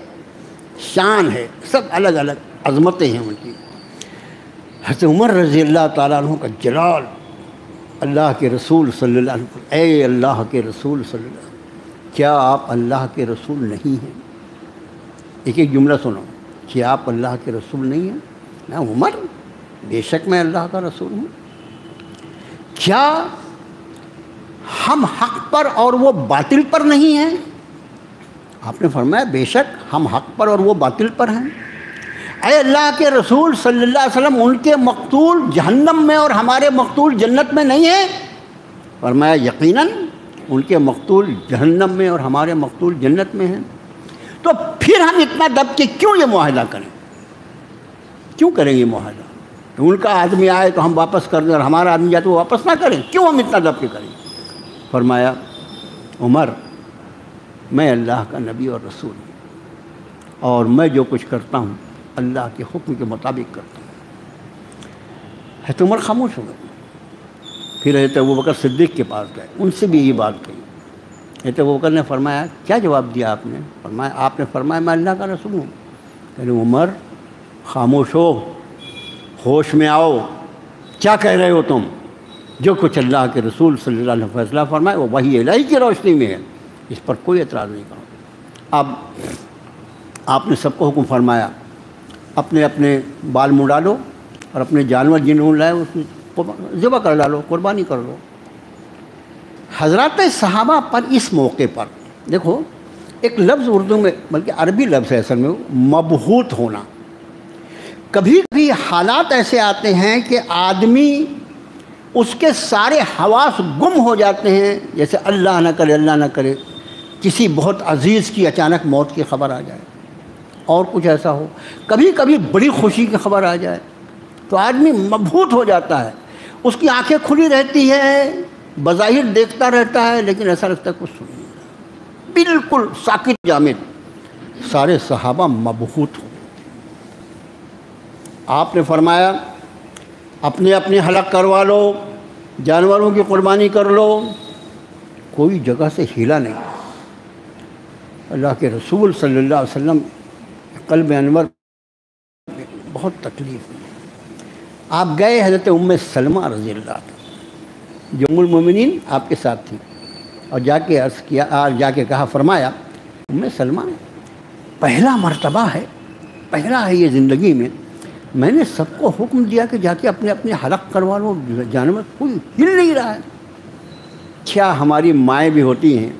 شان ہے، سب الگ الگ عظمتیں ہیں ان کی. حضرت عمر رضی اللہ تعالیٰ عنہ کا جلال، اللہ کے رسول صلی اللہ علیہ وسلم، اے اللہ کے رسول صلی اللہ علیہ وسلم، کیا آپ اللہ کے رسول نہیں ہیں؟ ایک ایک جملہ سنو، کیا آپ اللہ کے رسول نہیں ہیں؟ میں عمر بے شک میں اللہ کا رسول ہوں. کیا ہم حق پر اور وہ باطل پر نہیں ہیں؟ آپ نے فرمایا بے شک ہم حق پر اور وہ باطل پر ہیں. اے اللہ کے رسول صلی اللہ علیہ وسلم، ان کے مقتول جہنم میں اور ہمارے مقتول جنت میں نہیں ہیں؟ فرمایا یقیناً ان کے مقتول جہنم میں اور ہمارے مقتول جنت میں ہیں. تو پھر ہم اتنا دب کے کیوں یہ معاہدہ کریں؟ کیوں کریں یہ معاہدہ؟ ان کا آدمی آئے تو ہم واپس کر دیں اور ہمارا آدمی جائے تو وہ واپس نہ کریں. کیوں ہم اتنا دب کے کریں؟ فرمایا عمر میں اللہ کا نبی اور رسول ہوں، اور میں جو کچھ کرتا ہوں اللہ کے حکم کے مطابق کرتا ہوں. حضرت عمر خاموش ہو گئے. پھر حضرت ابوبکر صدیق کے پاس گئے، ان سے بھی یہ بات کہی. حضرت ابوبکر نے فرمایا کیا جواب دیا آپ نے؟ فرمایا آپ نے فرمایا میں اللہ کا رسول ہوں. کہنے عمر خاموش ہو، ہوش میں آؤ، کیا کہہ رہے ہو تم؟ جو کچھ اللہ کے رسول صلی اللہ علیہ وسلم فیصلہ فرمائے وہ وحی الہی کی روشنی میں ہے. اس پر کوئی اعتراض نہیں کرو۔ اب آپ نے سب کو حکم فرمایا اپنے اپنے بال منڈا لو اور اپنے جانور جنہوں لائے اس میں ذبح کر ڈالو، قربانی کر لو۔ حضرات صحابہ پر اس موقع پر دیکھو ایک لفظ اردو میں بلکہ عربی لفظ ہے اصل میں، مبہوت ہونا۔ کبھی کبھی حالات ایسے آتے ہیں کہ آدمی اس کے سارے حواس گم ہو جاتے ہیں، جیسے اللہ نہ کرے کسی بہت عزیز کی اچانک موت کی خبر آ جائے، اور کچھ ایسا ہو، کبھی کبھی بڑی خوشی کی خبر آ جائے تو آدمی مبہوت ہو جاتا ہے، اس کی آنکھیں کھلی رہتی ہے، بظاہر دیکھتا رہتا ہے لیکن ایسا لگتا ہے کچھ سن نہیں رہا، بالکل ساکت جامد۔ سارے صحابہ مبہوت ہو۔ آپ نے فرمایا اپنے اپنے حلق کروا لو، جانوروں کی قربانی کر لو، کوئی جگہ سے ہلا نہیں۔ اللہ کے رسول صلی اللہ علیہ وسلم قلب انور بہت تکلیف ہوئی۔ آپ گئے حضرت ام سلمہ رضی اللہ عنہ جو ام المومنین آپ کے ساتھ تھی، اور جا کے عرض کیا، جا کے کہا، فرمایا ام سلمہ پہلا مرتبہ ہے، پہلا ہے یہ زندگی میں نے سب کو حکم دیا کہ جا کے اپنے اپنے حلق کروا لو، جانور کوئی ہل نہیں رہا ہے۔ کیا ہماری مائیں بھی ہوتی ہیں؟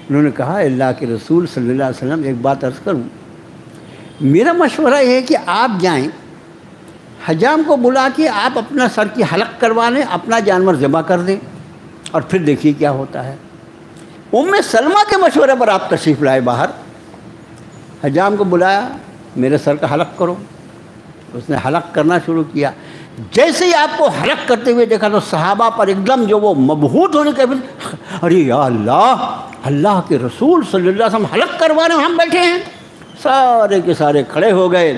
انہوں نے کہا اللہ کے رسول صلی اللہ علیہ وسلم ایک بات عرض کروں، میرا مشورہ یہ ہے کہ آپ جائیں حجام کو بلا کے آپ اپنا سر کی حلق کروا لیں، اپنا جانور ذبح کر دیں اور پھر دیکھیے کیا ہوتا ہے۔ ام سلمہ کے مشورے پر آپ تشریف لائے باہر، حجام کو بلایا، میرے سر کا حلق کرو۔ اس نے حلق کرنا شروع کیا۔ جیسے ہی آپ کو حلق کرتے ہوئے دیکھا تو صحابہ پر ایک دم جو وہ مبہوت ہونے کے ارے یا اللہ، اللہ کے رسول صلی اللہ علیہ وسلم حلق کروا رہے ہیں، ہم بیٹھے ہیں۔ سارے کے سارے کھڑے ہو گئے،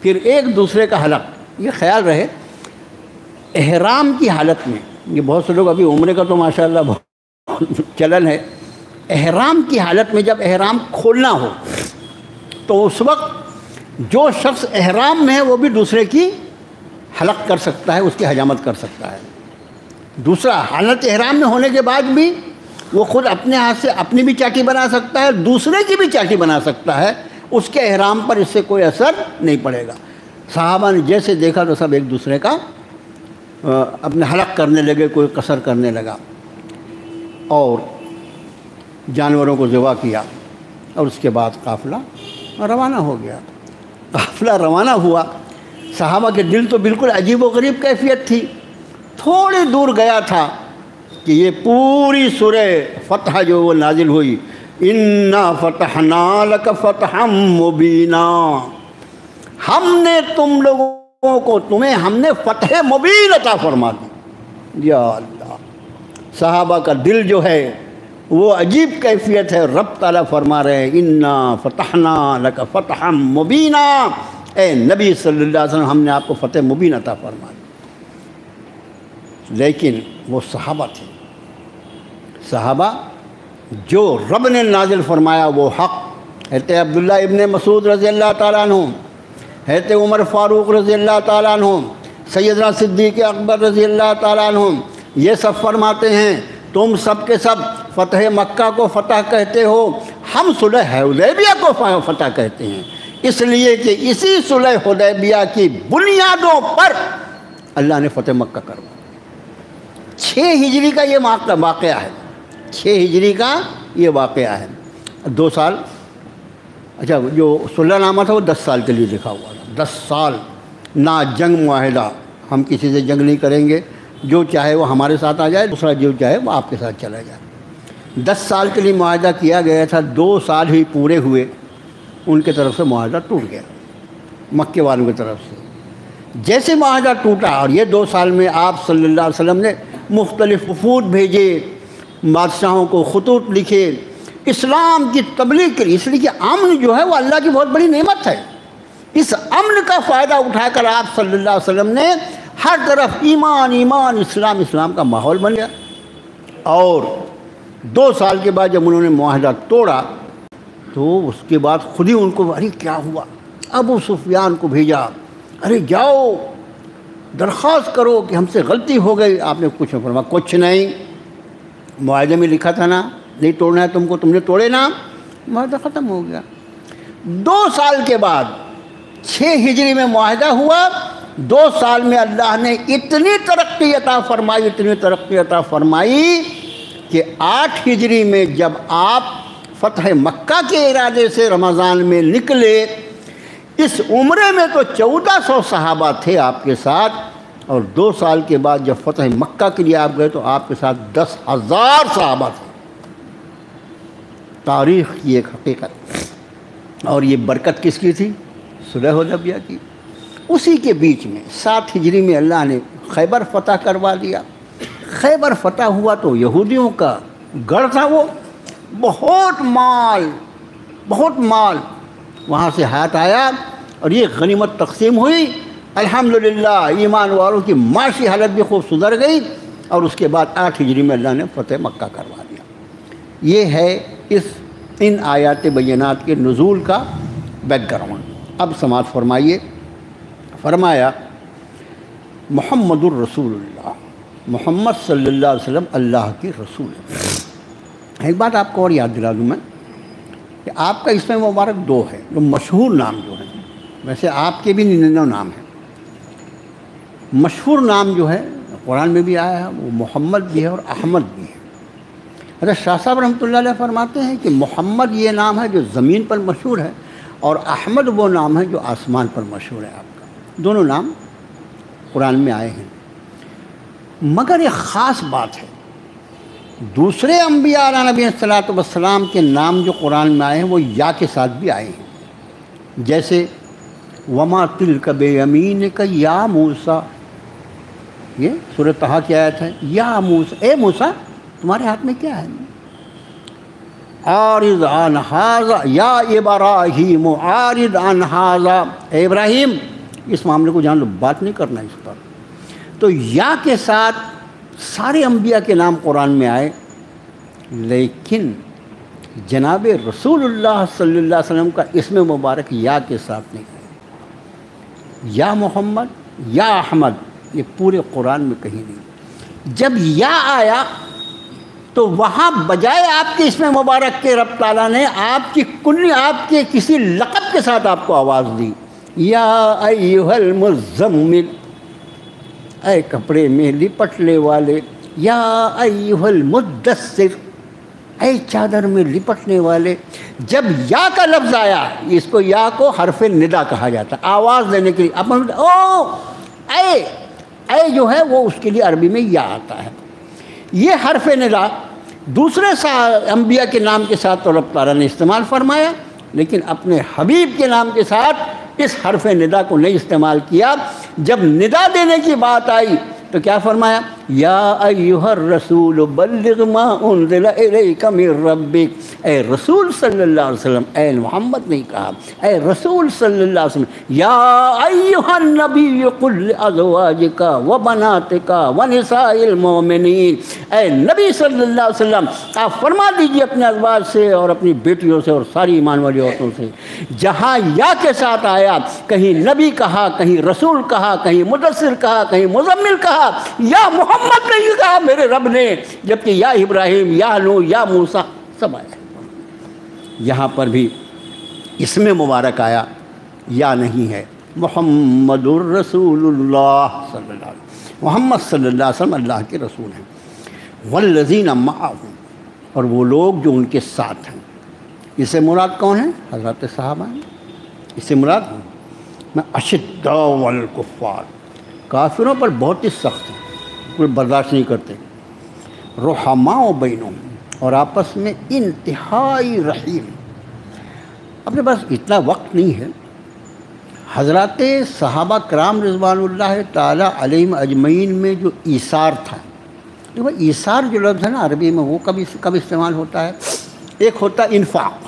پھر ایک دوسرے کا حلق۔ یہ خیال رہے احرام کی حالت میں، یہ بہت سے لوگ ابھی عمرے کا تو ماشاءاللہ بہت چلن ہے، احرام کی حالت میں جب احرام کھولنا ہو تو اس وقت جو شخص احرام میں ہے وہ بھی دوسرے کی حلق کر سکتا ہے، اس کی حجامت کر سکتا ہے۔ دوسرا حالت احرام میں ہونے کے بعد بھی وہ خود اپنے ہاتھ سے اپنی بھی چاٹی بنا سکتا ہے، دوسرے کی بھی چاٹی بنا سکتا ہے، اس کے احرام پر اس سے کوئی اثر نہیں پڑے گا۔ صحابہ نے جیسے دیکھا تو سب ایک دوسرے کا اپنے حلق کرنے لگے، کوئی قصر کرنے لگا، اور جانوروں کو ذبح کیا، اور اس کے بعد قافلہ روانہ ہو گیا۔ قافلہ روانہ ہوا، صحابہ کے دل تو بالکل عجیب و غریب کیفیت تھی۔ تھوڑی دور گیا تھا کہ یہ پوری سورہ فتح جو وہ نازل ہوئی، اِنَّا فَتَحْنَا لَكَ فَتْحًا مُبِينًا، ہم نے تم لوگوں کو، تمہیں ہم نے فتح مبین عطا فرما دی۔ یا اللہ، صحابہ کا دل جو ہے وہ عجیب کیفیت ہے۔ رب تعالیٰ فرما رہے ہیں اِنَّا فَتَحْنَا لَكَ فَتْحًا مُبِينًا، اے نبی صلی اللہ علیہ وسلم ہم نے آپ کو فتح مبین عطا فرما دی۔ لیکن وہ صحابہ تھے، صحابہ جو رب نے نازل فرمایا وہ حق۔ حضرت عبداللہ ابن مسعود رضی اللہ تعالیٰ عنہ، حضرت عمر فاروق رضی اللہ تعالیٰ عنہ، سیدنا صدیق اکبر رضی اللہ تعالیٰ عنہ، یہ سب فرماتے ہیں تم سب کے سب فتح مکہ کو فتح کہتے ہو، ہم صلح حدیبیہ کو فتح کہتے ہیں، اس لیے کہ اسی صلح حدیبیہ کی بنیادوں پر اللہ نے فتح مکہ کروایا۔ 6 ہجری کا یہ واقعہ ہے، 6 ہجری کا یہ واقعہ ہے۔ 2 سال، اچھا جو صلح نامہ تھا وہ 10 سال کے لیے لکھا ہوا تھا، 10 سال نہ جنگ معاہدہ، ہم کسی سے جنگ نہیں کریں گے، جو چاہے وہ ہمارے ساتھ آ جائے، دوسرا جو چاہے وہ آپ کے ساتھ چلا جائے۔ 10 سال کے لیے معاہدہ کیا گیا تھا، 2 سال ہی پورے ہوئے، ان کی طرف سے معاہدہ ٹوٹ گیا، مکے والوں کی طرف سے۔ جیسے معاہدہ ٹوٹا، اور یہ 2 سال میں آپ صلی اللہ علیہ وسلم نے مختلف وفود بھیجے، بادشاہوں کو خطوط لکھے اسلام کی تبلیغ کے لیے، اس لیے کہ امن جو ہے وہ اللہ کی بہت بڑی نعمت ہے۔ اس امن کا فائدہ اٹھا کر آپ صلی اللہ علیہ وسلم نے ہر طرف ایمان ایمان، اسلام اسلام کا ماحول بن گیا۔ اور 2 سال کے بعد جب انہوں نے معاہدہ توڑا تو اس کے بعد خود ہی ان کو ارے کیا ہوا، ابو سفیان کو بھیجا، ارے جاؤ درخواست کرو کہ ہم سے غلطی ہو گئی۔ آپ نے کچھ نہیں فرمایا، کچھ نہیں، معاہدے میں لکھا تھا نا نہیں توڑنا ہے تم کو، تم نے توڑے نا، معاہدہ ختم ہو گیا۔ 2 سال کے بعد 6 ہجری میں معاہدہ ہوا، 2 سال میں اللہ نے اتنی ترقی عطا فرمائی، اتنی ترقی عطا فرمائی کہ 8 ہجری میں جب آپ فتح مکہ کے ارادے سے رمضان میں نکلے، اس عمرے میں تو 1400 صحابہ تھے آپ کے ساتھ، اور 2 سال کے بعد جب فتح مکہ کے لیے آپ گئے تو آپ کے ساتھ 10,000 صحابہ تھے۔ تاریخ کی ایک حقیقت۔ اور یہ برکت کس کی تھی؟ صلح حدیبیہ کی۔ اسی کے بیچ میں 7 ہجری میں اللہ نے خیبر فتح کروا دیا۔ خیبر فتح ہوا تو یہودیوں کا گڑھ تھا، وہ بہت مال وہاں سے ہاتھ آیا، اور یہ غنیمت تقسیم ہوئی۔ الحمدللہ ایمان والوں کی معاشی حالت بھی خوب سدھر گئی، اور اس کے بعد 8 ہجری میں اللہ نے فتح مکہ کروا دیا۔ یہ ہے ان آیات بینات کے نزول کا بیک گراؤنڈ۔ اب سماعت فرمائیے۔ فرمایا محمد الرسول اللہ، محمد صلی اللہ علیہ وسلم اللہ کی رسول ہے۔ ایک بات آپ کو اور یاد دلا دوں میں کہ آپ کا اسم مبارک 2 ہے، جو مشہور نام جو ہے، ویسے آپ کے بھی 99 نام ہیں، مشہور نام جو ہے قرآن میں بھی آیا ہے وہ محمد بھی ہے اور احمد بھی ہے۔ حضرت شاہ صاحب رحمۃ اللہ علیہ فرماتے ہیں کہ محمد یہ نام ہے جو زمین پر مشہور ہے، اور احمد وہ نام ہے جو آسمان پر مشہور ہے۔ آپ کا دونوں نام قرآن میں آئے ہیں، مگر ایک خاص بات ہے، دوسرے انبیاء علیہ نبی صلی والسلام کے نام جو قرآن میں آئے ہیں وہ یا کے ساتھ بھی آئے ہیں، جیسے وما تلک بیمینک یا موسیٰ، یہ سورۃ طٰہٰ کی آیت ہے، یا موسیٰ، اے موسیٰ تمہارے ہاتھ میں کیا ہے؟ عارض عن ھذا یا ابراہیم عارض عن ھذا، اے ابراہیم اس معاملے کو جان لو، بات نہیں کرنا اس پر۔ تو یا کے ساتھ سارے انبیاء کے نام قرآن میں آئے، لیکن جناب رسول اللہ صلی اللہ علیہ وسلم کا اسم مبارک یا کے ساتھ نہیں ہے۔ یا محمد یا احمد یہ پورے قرآن میں کہیں نہیں۔ جب یا آیا تو وہاں بجائے آپ کے اسم مبارک کے رب تعالیٰ نے آپ کی کنی، آپ کے کسی لقب کے ساتھ آپ کو آواز دی، یا ایھا المزمل، اے کپڑے میں لپٹنے والے، یا ایھا المدثر، اے چادر میں لپٹنے والے۔ جب یا کا لفظ آیا، اس کو یا کو حرف ندا کہا جاتا ہے، آواز دینے کے لیے۔ اپن او اے جو ہے وہ اس کے لیے عربی میں یا آتا ہے۔ یہ حرف ندا دوسرے انبیاء کے نام کے ساتھ تو رب تعالیٰ نے استعمال فرمایا، لیکن اپنے حبیب کے نام کے ساتھ اس حرف ندا کو نہیں استعمال کیا۔ جب ندا دینے کی بات آئی تو کیا فرمایا؟ یا ایھا الرسول بلغ ما انزل الیک من ربک، اے رسول صلی اللہ علیہ وسلم، اے محمد نہیں کہا، اے رسول صلی اللہ علیہ وسلم، یا ایھا النبی قل لازواجک وبناتک ونساء المؤمنین، اے نبی صلی اللہ علیہ وسلم آپ فرما دیجئے اپنے ازواج سے اور اپنی بیٹیوں سے اور ساری ایمان والی عورتوں سے۔ جہاں یا کے ساتھ آیا، کہیں نبی کہا، کہیں رسول کہا، کہیں مدثر کہا، کہیں مزمل کہا، یا محمد نہیں کہا میرے رب نے، جبکہ یا ابراہیم، یا نوح، یا موسیٰ سب آیا۔ یہاں پر بھی اسم مبارک آیا، یا نہیں ہے۔ محمد الرسول اللہ صلی اللہ علیہ وسلم، محمد صلی اللہ علیہ وسلم اللہ کے رسول ہیں۔ والذین معہ، اور وہ لوگ جو ان کے ساتھ ہیں۔ اس سے مراد کون ہیں؟ حضرات صحابہ ہیں۔ اس سے مراد میں اشداء والکفار، کافروں پر بہت ہی سخت ہیں، کوئی برداشت نہیں کرتے۔ رحماء بینہم، اور آپس میں انتہائی رحیم۔ اپنے پاس اتنا وقت نہیں ہے، حضرات صحابہ کرام رضوان اللہ تعالی علیہم اجمعین میں جو ایثار تھا، دیکھو ایثار جو لفظ ہے نا عربی میں وہ کب استعمال ہوتا ہے؟ ایک ہوتا ہے انفاق،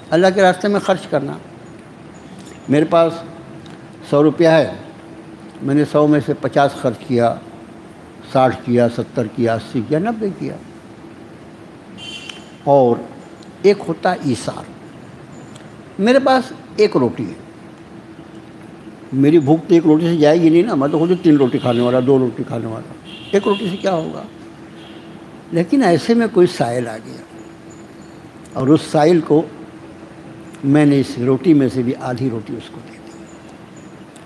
اللہ کے راستے میں خرچ کرنا۔ میرے پاس 100 روپیہ ہے، میں نے 100 میں سے 50 خرچ کیا، 60 کیا، 70 کیا، 80 کیا، 90 کیا۔ اور ایک ہوتا ہے ایثار، میرے پاس 1 روٹی ہے، میری بھوک تو 1 روٹی سے جائے گی نہیں نا، میں تو خود 3 روٹی کھانے والا، 2 روٹی کھانے والا، 1 روٹی سے کیا ہوگا؟ لیکن ایسے میں کوئی سائل آ گیا، اور اس سائل کو میں نے اس روٹی میں سے بھی آدھی روٹی اس کو دے دی۔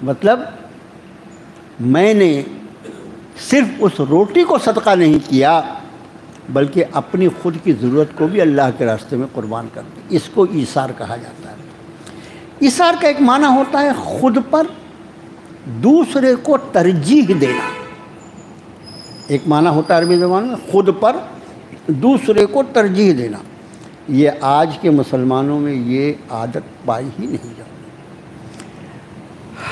مطلب میں نے صرف اس روٹی کو صدقہ نہیں کیا بلکہ اپنی خود کی ضرورت کو بھی اللہ کے راستے میں قربان کر دی۔ اس کو ایثار کہا جاتا ہے۔ ایثار کا ایک معنی ہوتا ہے خود پر دوسرے کو ترجیح دینا۔ ایک معنی ہوتا ہے عربی زبان میں خود پر دوسرے کو ترجیح دینا۔ یہ آج کے مسلمانوں میں یہ عادت پائی ہی نہیں جاتی۔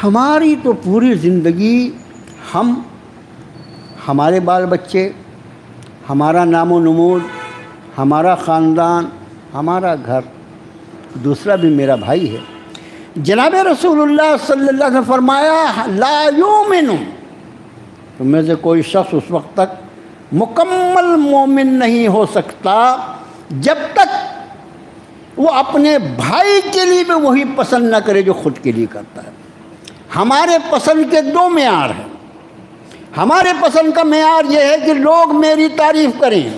ہماری تو پوری زندگی ہم، ہمارے بال بچے، ہمارا نام و نمود، ہمارا خاندان، ہمارا گھر، دوسرا بھی میرا بھائی ہے۔ جناب رسول اللہ صلی اللہ علیہ وسلم نے فرمایا لا یؤمن، تم میں سے کوئی شخص اس وقت تک مکمل مومن نہیں ہو سکتا جب تک وہ اپنے بھائی کے لیے بھی وہی پسند نہ کرے جو خود کے لیے کرتا ہے۔ ہمارے پسند کے دو معیار ہیں۔ ہمارے پسند کا معیار یہ ہے کہ لوگ میری تعریف کریں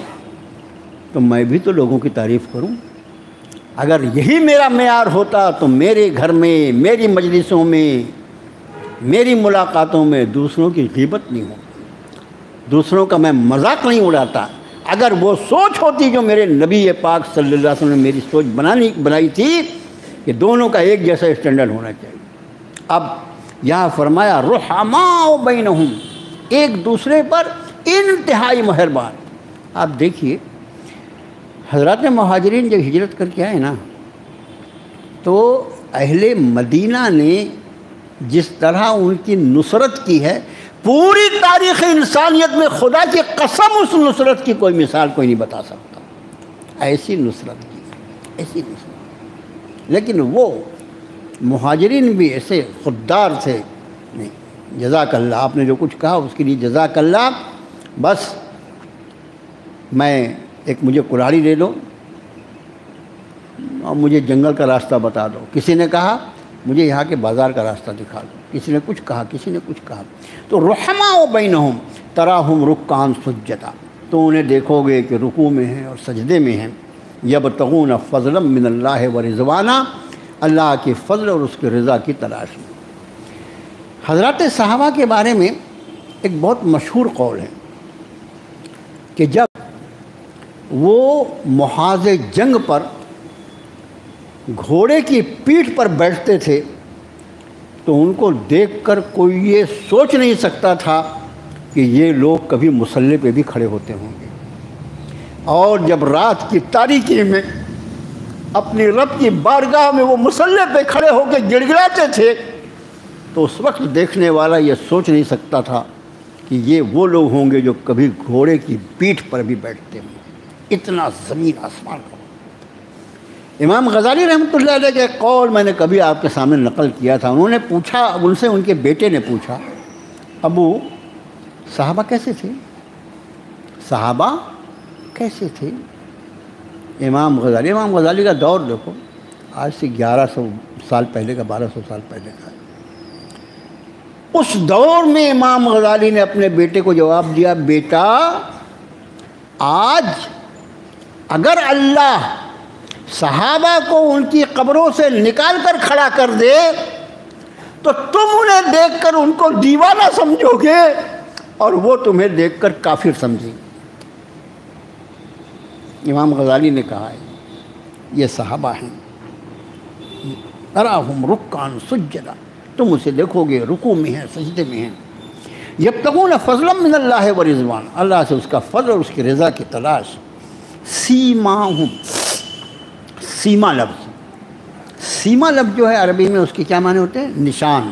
تو میں بھی تو لوگوں کی تعریف کروں۔ اگر یہی میرا معیار ہوتا تو میرے گھر میں، میری مجلسوں میں، میری ملاقاتوں میں دوسروں کی غیبت نہیں ہوتی، دوسروں کا میں مذاق نہیں اڑاتا۔ اگر وہ سوچ ہوتی جو میرے نبی پاک صلی اللہ علیہ وسلم نے میری سوچ بنائی تھی کہ دونوں کا ایک جیسا اسٹینڈرڈ ہونا چاہیے۔ اب یہاں فرمایا رحماء بینہم، ایک دوسرے پر انتہائی مہربان۔ آپ دیکھیے حضرات مہاجرین جب ہجرت کر کے آئے نا تو اہل مدینہ نے جس طرح ان کی نصرت کی ہے، پوری تاریخ انسانیت میں خدا کی قسم اس نصرت کی کوئی مثال کوئی نہیں بتا سکتا۔ ایسی نصرت کی، ایسی نصرت۔ لیکن وہ مہاجرین بھی ایسے خوددار تھے۔ نہیں، جزاک اللہ، آپ نے جو کچھ کہا اس کے لیے جزاک اللہ، بس میں ایک مجھے کلاڑی دے دو اور مجھے جنگل کا راستہ بتا دو۔ کسی نے کہا مجھے یہاں کے بازار کا راستہ دکھا دو، کسی نے کچھ کہا، کسی نے کچھ کہا۔ تو رحماء بینہم تراہم رکعان سجدا، تو انہیں دیکھو گے کہ رکوع میں ہیں اور سجدے میں ہیں۔ یبتغون فضلا من اللہ ورضوانا، اللہ کے فضل اور اس کے رضا کی تلاش میں۔ حضرات صحابہ کے بارے میں ایک بہت مشہور قول ہے کہ جب وہ محاذ جنگ پر گھوڑے کی پیٹھ پر بیٹھتے تھے تو ان کو دیکھ کر کوئی یہ سوچ نہیں سکتا تھا کہ یہ لوگ کبھی مسلح پہ بھی کھڑے ہوتے ہوں گے۔ اور جب رات کی تاریکی میں اپنی رب کی بارگاہ میں وہ مسلح پہ کھڑے ہو کے گڑ گڑاتے تھے تو اس وقت دیکھنے والا یہ سوچ نہیں سکتا تھا کہ یہ وہ لوگ ہوں گے جو کبھی گھوڑے کی پیٹھ پر بھی بیٹھتے ہوں۔ اتنا زمین آسمان کا۔ امام غزالی رحمۃ اللہ علیہ کا ایک قول میں نے کبھی آپ کے سامنے نقل کیا تھا۔ انہوں نے پوچھا، ان سے ان کے بیٹے نے پوچھا، ابو صحابہ کیسے تھے؟ صحابہ کیسے تھے؟ امام غزالی کا دور دیکھو، آج سے 1100 سال پہلے کا، 1200 سال پہلے کا۔ اس دور میں امام غزالی نے اپنے بیٹے کو جواب دیا، بیٹا آج اگر اللہ صحابہ کو ان کی قبروں سے نکال کر کھڑا کر دے تو تم انہیں دیکھ کر ان کو دیوانہ سمجھو گے اور وہ تمہیں دیکھ کر کافر سمجھیں گے۔ امام غزالی نے کہا ہے یہ صحابہ ہیں، تراہم رکعان سجدا، تم اسے دیکھو گے رکوع میں ہیں، سجدے میں ہیں۔ یبتغون فضلا من اللہ ورضوان، اللہ سے اس کا فضل اور اس کی رضا کی تلاش۔ سیماہم، سیما لفظ، سیما لفظ جو ہے عربی میں اس کے کیا معنی ہوتے ہیں؟ نشان۔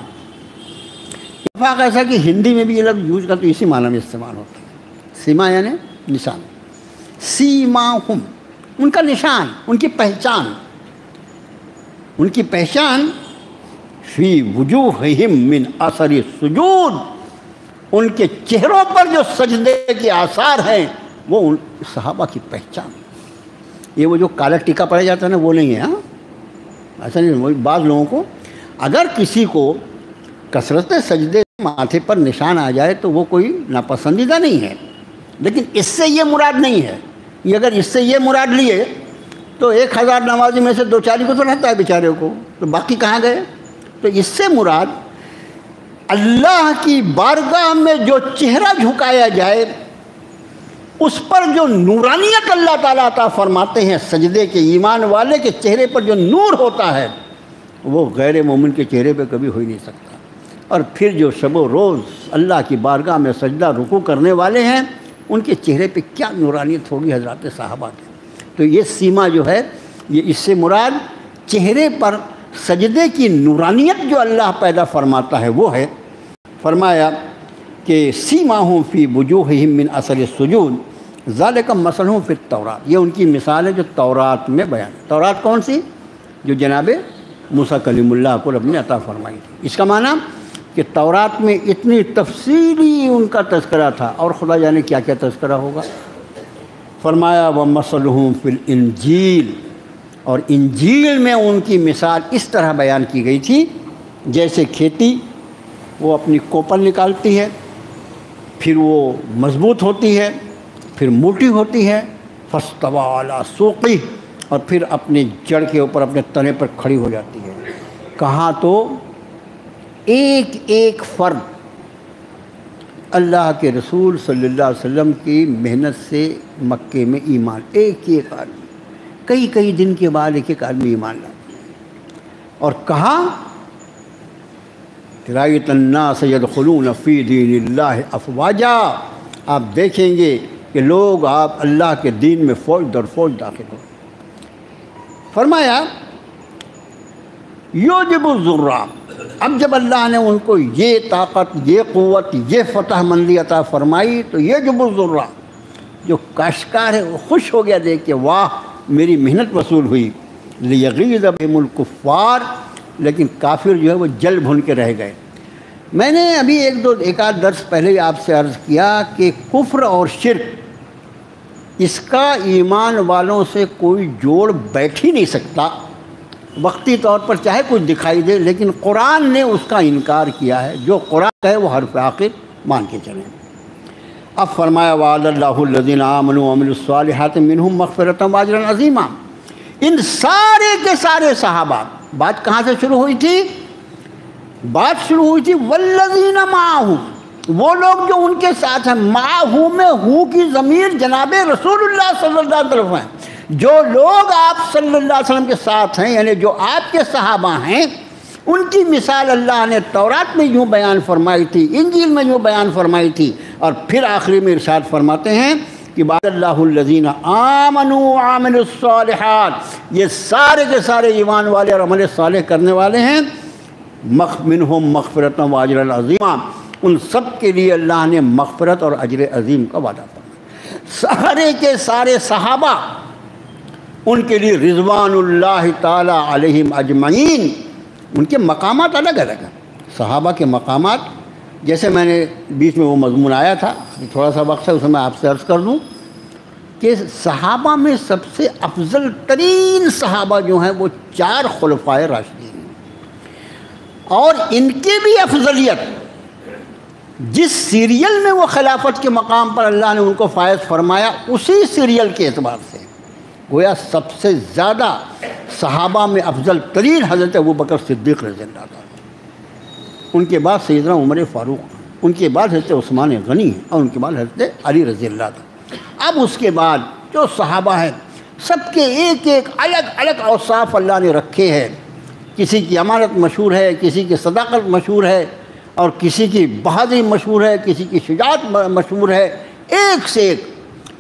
اتفاق ایسا کہ ہندی میں بھی یہ لفظ یوز کرتے اسی معنی میں استعمال ہوتا ہے۔ سیما یعنی نشان۔ سیماہم، ان کا نشان، ان کی پہچان، ان کی پہچان فی وجوہہم من اثر السجود، ان کے چہروں پر جو سجدے کے آثار ہیں وہ ان صحابہ کی پہچان۔ یہ وہ جو کالا ٹیکا پڑا جاتا ہے نا وہ نہیں ہے، ہاں ایسا نہیں۔ بعض لوگوں کو اگر کسی کو کثرت سجدے ماتھے پر نشان آ جائے تو وہ کوئی ناپسندیدہ نہیں ہے، لیکن اس سے یہ مراد نہیں ہے۔ یہ اگر اس سے یہ مراد لیے تو 1000 نمازی میں سے 2-4 کو تو رہتا ہے بیچارے کو، تو باقی کہاں گئے؟ تو اس سے مراد اللہ کی بارگاہ میں جو چہرہ جھکایا جائے اس پر جو نورانیت اللہ تعالیٰ عطا فرماتے ہیں، سجدے کے ایمان والے کے چہرے پر جو نور ہوتا ہے وہ غیر مومن کے چہرے پہ کبھی ہو ہی نہیں سکتا۔ اور پھر جو شب و روز اللہ کی بارگاہ میں سجدہ رکوع کرنے والے ہیں ان کے چہرے پہ کیا نورانیت ہوگی حضرات صحابہ کی۔ تو یہ سیما جو ہے، یہ اس سے مراد چہرے پر سجدے کی نورانیت جو اللہ پیدا فرماتا ہے وہ ہے۔ فرمایا کہ سیماہم فی وجوہہم من اثر السجود ذالک مثلہم فی التورات، یہ ان کی مثال ہے جو تورات میں بیان۔ تورات کون سی؟ جو جناب موسیٰ کلیم اللہ کو رب نے عطا فرمائی تھی۔ اس کا معنی کہ تورات میں اتنی تفصیلی ان کا تذکرہ تھا، اور خدا جانے کیا کیا تذکرہ ہوگا۔ فرمایا وَمَثَلُهُمْ فِي الْإِنْجِيلِ، اور انجیل میں ان کی مثال اس طرح بیان کی گئی تھی جیسے کھیتی وہ اپنی کوپل نکالتی ہے، پھر وہ مضبوط ہوتی ہے، پھر موٹی ہوتی ہے، فَاسْتَوَىٰ عَلَىٰ سُوقِهِ، اور پھر اپنے جڑ کے اوپر اپنے تنے پر کھڑی ہو جاتی ہے۔ کہاں تو ایک ایک فرد اللہ کے رسول صلی اللہ علیہ وسلم کی محنت سے مکے میں ایمان، ایک ایک آدمی، کئی دن کے بعد ایک ایک آدمی ایمان لاتا ہے۔ اور کہا رأیت الناس یدخلون فی دین اللہ افواجا، آپ دیکھیں گے کہ لوگ آپ اللہ کے دین میں فوج در فوج داخل ہو۔ فرمایا یوجب الذرا، اب جب اللہ نے ان کو یہ طاقت، یہ قوت، یہ فتح مندی عطا فرمائی تو یوجب الذرا، جو کاشتکار ہے وہ خوش ہو گیا دیکھ کے، واہ میری محنت وصول ہوئی۔ لیغیظ بہم الکفار، لیکن کافر جو ہے وہ جل بھن کے رہ گئے۔ میں نے ابھی ایک آدھ درس پہلے آپ سے عرض کیا کہ کفر اور شرک اس کا ایمان والوں سے کوئی جوڑ بیٹھ ہی نہیں سکتا، وقتی طور پر چاہے کچھ دکھائی دے، لیکن قرآن نے اس کا انکار کیا ہے۔ جو قرآن ہے وہ حرف آخر مان کے چلیں۔ اب فرمایا وعد اللہ الذین آمنوا وعملوا الصالحات منہم مغفرۃ واجرا عظیما، ان سارے کے سارے صحابہ، بات کہاں سے شروع ہوئی تھی؟ بات شروع ہوئی تھی والذین معہ، وہ لوگ جو ان کے ساتھ ہیں، معہ میں ہو کی ضمیر جناب رسول اللہ صلی اللہ علیہ وسلم ہیں۔ جو لوگ آپ صلی اللہ علیہ وسلم کے ساتھ ہیں، یعنی جو آپ کے صحابہ ہیں، ان کی مثال اللہ نے تورات میں یوں بیان فرمائی تھی، انجیل میں یوں بیان فرمائی تھی، اور پھر آخری میں ارشاد فرماتے ہیں کہ وعد اللہ الذین آمنوا وعملوا الصالحات، یہ سارے کے سارے ایمان والے اور عمل صالح کرنے والے ہیں، منہم مغفرۃ واجر عظیما، ان سب کے لیے اللہ نے مغفرت اور اجر عظیم کا وعدہ فرمایا۔ سارے کے سارے صحابہ، ان کے لیے رضوان اللہ تعالی علیہم اجمعین، ان کے مقامات الگ الگ ہیں۔ صحابہ کے مقامات، جیسے میں نے بیچ میں وہ مضمون آیا تھا، تھوڑا سا وقت ہے اسے میں آپ سے عرض کر دوں کہ صحابہ میں سب سے افضل ترین صحابہ جو ہیں وہ 4 خلفائے راشدین ہیں، اور ان کی بھی افضلیت جس سیریل میں وہ خلافت کے مقام پر اللہ نے ان کو فائز فرمایا، اسی سیریل کے اعتبار سے گویا سب سے زیادہ صحابہ میں افضل ترین حضرت ابوبکر صدیق رضی اللہ عنہ، ان کے بعد سیدنا عمر فاروق، ان کے بعد حضرت عثمان غنی ہیں، اور ان کے بعد حضرت علی رضی اللہ عنہ۔ اب اس کے بعد جو صحابہ ہیں سب کے ایک ایک الگ الگ اوصاف اللہ نے رکھے ہیں، کسی کی امانت مشہور ہے، کسی کی صداقت مشہور ہے، اور کسی کی بہادری مشہور ہے، کسی کی شجاعت مشہور ہے، ایک سے ایک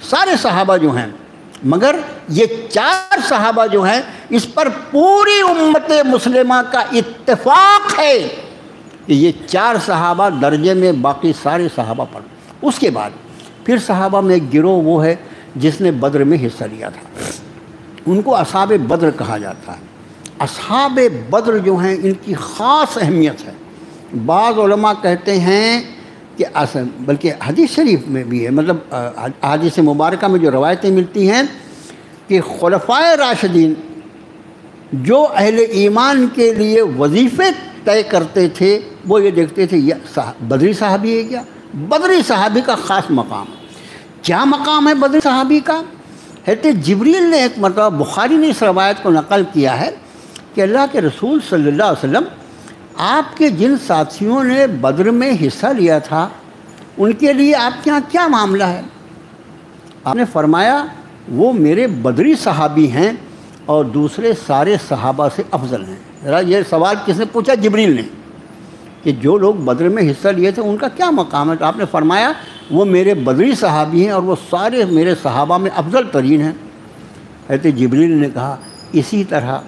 سارے صحابہ جو ہیں۔ مگر یہ 4 صحابہ جو ہیں اس پر پوری امت مسلمہ کا اتفاق ہے کہ یہ 4 صحابہ درجے میں باقی سارے صحابہ پر۔ اس کے بعد پھر صحابہ میں ایک گروہ وہ ہے جس نے بدر میں حصہ لیا تھا، ان کو اصحاب بدر کہا جاتا ہے۔ اصحاب بدر جو ہیں ان کی خاص اہمیت ہے۔ بعض علماء کہتے ہیں کہ بلکہ حدیث شریف میں بھی ہے، مطلب حدیث مبارکہ میں جو روایتیں ملتی ہیں کہ خلفائے راشدین جو اہل ایمان کے لیے وظیفے طے کرتے تھے وہ یہ دیکھتے تھے یہ بدری صحابی ہے کیا؟ بدری صحابی کا خاص مقام ہے۔ کیا مقام ہے بدری صحابی کا؟ حضرت جبریل نے ایک مرتبہ، بخاری نے اس روایت کو نقل کیا ہے کہ اللہ کے رسول صلی اللہ علیہ وسلم آپ کے جن ساتھیوں نے بدر میں حصہ لیا تھا ان کے لیے آپ کے یہاں کیا معاملہ ہے؟ آپ نے فرمایا وہ میرے بدری صحابی ہیں اور دوسرے سارے صحابہ سے افضل ہیں۔ ذرا یہ سوال کس نے پوچھا؟ جبریل نے، کہ جو لوگ بدر میں حصہ لیے تھے ان کا کیا مقام ہے؟ تو آپ نے فرمایا وہ میرے بدری صحابی ہیں اور وہ سارے میرے صحابہ میں افضل ترین ہیں۔ حضرت جبریل نے کہا اسی طرح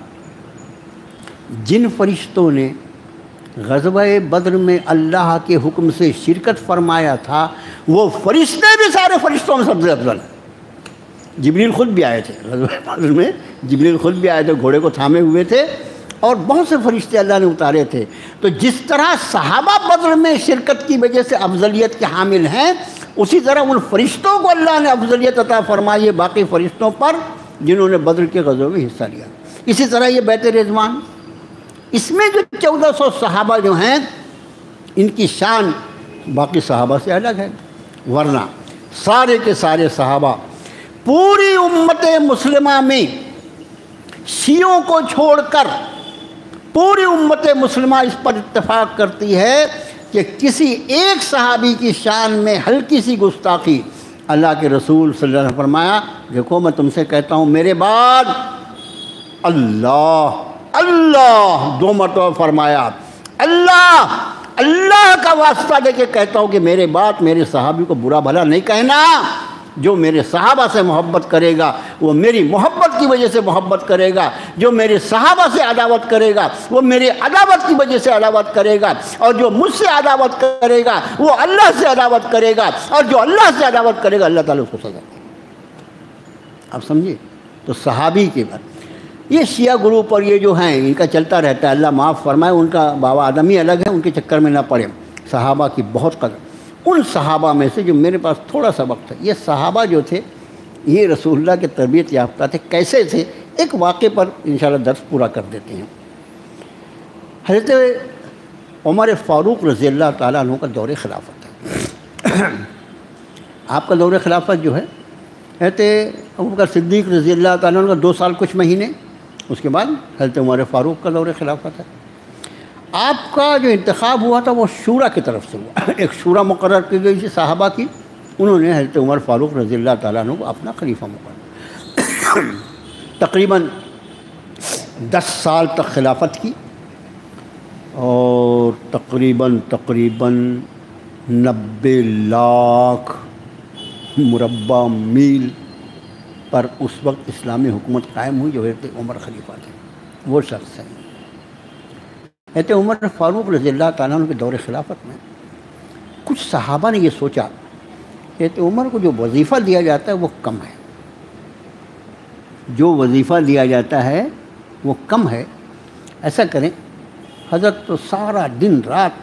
جن فرشتوں نے غزوہ بدر میں اللہ کے حکم سے شرکت فرمایا تھا وہ فرشتے بھی سارے فرشتوں میں سب سے افضل ہیں۔ جبریل خود بھی آئے تھے غزوہ بدر میں، جبریل خود بھی آئے تھے، گھوڑے کو تھامے ہوئے تھے اور بہت سے فرشتے اللہ نے اتارے تھے۔ تو جس طرح صحابہ بدر میں شرکت کی وجہ سے افضلیت کے حامل ہیں، اسی طرح ان فرشتوں کو اللہ نے افضلیت عطا فرمائی ہے باقی فرشتوں پر جنہوں نے بدر کے غزوے میں حصہ لیا۔ اسی طرح یہ بیت رضوان، اس میں جو 1400 صحابہ جو ہیں ان کی شان باقی صحابہ سے الگ ہے، ورنہ سارے کے سارے صحابہ پوری امت مسلمہ میں شیعوں کو چھوڑ کر پوری امت مسلمہ اس پر اتفاق کرتی ہے کہ کسی ایک صحابی کی شان میں ہلکی سی گستاخی، اللہ کے رسول صلی اللہ علیہ وسلم نے فرمایا دیکھو میں تم سے کہتا ہوں میرے بعد اللہ اللہ 2 مرتبہ فرمایا، اللہ اللہ کا واسطہ دے کے کہتا ہوں کہ میرے بعد میرے صحابی کو برا بھلا نہیں کہنا۔ جو میرے صحابہ سے محبت کرے گا وہ میری محبت کی وجہ سے محبت کرے گا، جو میرے صحابہ سے عداوت کرے گا وہ میرے عداوت کی وجہ سے عداوت کرے گا، اور جو مجھ سے عداوت کرے گا وہ اللہ سے عداوت کرے گا، اور جو اللہ سے عداوت کرے گا اللہ تعالیٰ اس کو سزا دے گا۔ آپ سمجھے؟ تو صحابی کے بعد یہ شیعہ گروپ اور یہ جو ہیں ان کا چلتا رہتا ہے، اللہ معاف فرمائے، ان کا بابا آدم ہی الگ ہے، ان کے چکر میں نہ پڑے۔ صحابہ کی بہت قدر، ان صحابہ میں سے جو میرے پاس تھوڑا سا وقت ہے، یہ صحابہ جو تھے یہ رسول اللہ کے تربیت یافتہ تھے۔ کیسے تھے؟ ایک واقعے پر انشاءاللہ درس پورا کر دیتے ہیں۔ حضرت عمر فاروق رضی اللہ تعالیٰ عنہ کا دور خلافت ہے۔ آپ کا دور خلافت جو ہے حضرت ابوبکر صدیق رضی اللہ تعالیٰ عنہ کا 2 سال کچھ مہینے، اس کے بعد حضرت عمر فاروق کا دور خلافت ہے۔ آپ کا جو انتخاب ہوا تھا وہ شورا کی طرف سے ہوا، ایک شورا مقرر کی گئی تھی صحابہ کی، انہوں نے حضرت عمر فاروق رضی اللہ تعالیٰ عنہ کو اپنا خلیفہ مقرر تقریباً 10 سال تک خلافت کی، اور تقریباً 90 لاکھ مربع میل پر اس وقت اسلامی حکومت قائم ہوئی جو حضرت عمر خلیفہ تھے، وہ شخص ہیں۔ حضرت عمر فاروق رضی اللہ تعالیٰ عنہ کے دور خلافت میں کچھ صحابہ نے یہ سوچا کہ حضرت عمر کو جو وظیفہ دیا جاتا ہے وہ کم ہے، جو وظیفہ دیا جاتا ہے وہ کم ہے، ایسا کریں حضرت تو سارا دن رات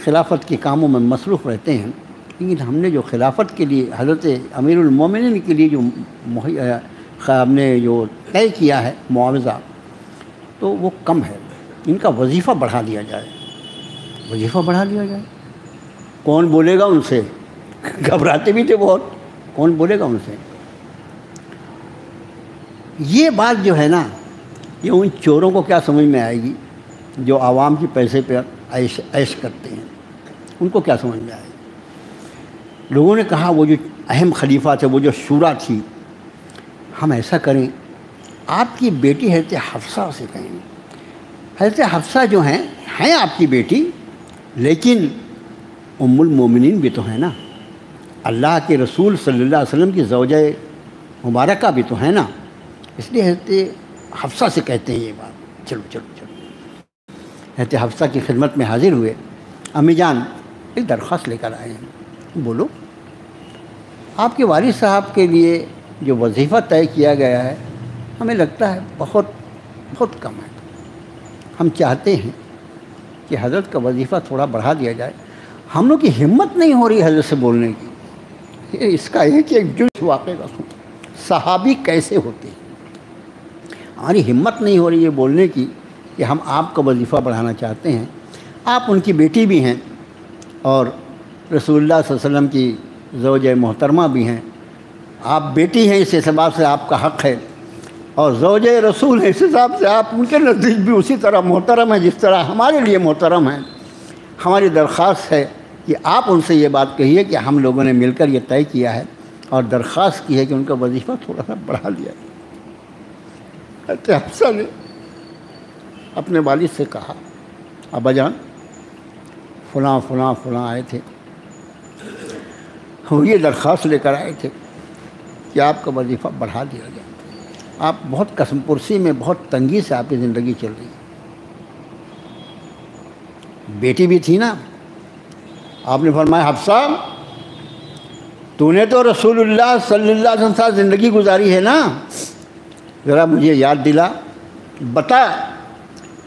خلافت کے کاموں میں مصروف رہتے ہیں، لیکن ہم نے جو خلافت کے لیے حضرت امیر المومنین کے لیے جو ہم نے جو طے کیا ہے معاوضہ تو وہ کم ہے، ان کا وظیفہ بڑھا دیا جائے، وظیفہ بڑھا دیا جائے۔ کون بولے گا ان سے؟ گھبراتے بھی تھے بہت، کون بولے گا ان سے؟ یہ بات جو ہے نا یہ ان چوروں کو کیا سمجھ میں آئے گی جو عوام کے پیسے پہ عیش کرتے ہیں، ان کو کیا سمجھ میں آئے گی؟ لوگوں نے کہا وہ جو اہم خلیفہ تھے، وہ جو شورا تھی، ہم ایسا کریں آپ کی بیٹی حضرت حفصہ سے کہیں، حضرت حفصہ جو ہیں آپ کی بیٹی، لیکن ام المومنین بھی تو ہیں نا، اللہ کے رسول صلی اللہ علیہ وسلم کی زوجہ مبارکہ بھی تو ہیں نا، اس لیے حضرت حفصہ سے کہتے ہیں یہ بات، چلو چلو چلو۔ حضرت حفصہ کی خدمت میں حاضر ہوئے، امی جان ایک درخواست لے کر آئے ہیں، بولو۔ آپ کے والد صاحب کے لیے جو وظیفہ طے کیا گیا ہے ہمیں لگتا ہے بہت بہت کم ہے، ہم چاہتے ہیں کہ حضرت کا وظیفہ تھوڑا بڑھا دیا جائے۔ ہم لوگ کی ہمت نہیں ہو رہی حضرت سے بولنے کی۔ اس کا ایک جو واقعہ کا سن، صحابی کیسے ہوتے ہیں، ہماری ہمت نہیں ہو رہی ہے بولنے کی کہ ہم آپ کا وظیفہ بڑھانا چاہتے ہیں۔ آپ ان کی بیٹی بھی ہیں اور رسول اللہ صلی اللہ علیہ وسلم کی زوجہ محترمہ بھی ہیں، آپ بیٹی ہیں، اس حساب سے آپ کا حق ہے، اور زوجہ رسول ہیں، اس حساب سے آپ ان کے نزدیک بھی اسی طرح محترم ہیں جس طرح ہمارے لیے محترم ہیں۔ ہماری درخواست ہے کہ آپ ان سے یہ بات کہیے کہ ہم لوگوں نے مل کر یہ طے کیا ہے اور درخواست کی ہے کہ ان کا وظیفہ تھوڑا سا بڑھا لیا جائے۔ حضرت حفصہ نے اپنے والد سے کہا، ابا جان فلاں فلاں فلاں آئے تھے، وہ یہ درخواست لے کر آئے تھے کہ آپ کا وظیفہ بڑھا دیا جائے، آپ بہت قسم پرسی میں، بہت تنگی سے آپ کی زندگی چل رہی ہے۔ بیٹی بھی تھی نا، آپ نے فرمایا حفصہ تو نے تو رسول اللہ صلی اللہ علیہ وسلم کے ساتھ زندگی گزاری ہے نا، ذرا مجھے یاد دلا، بتا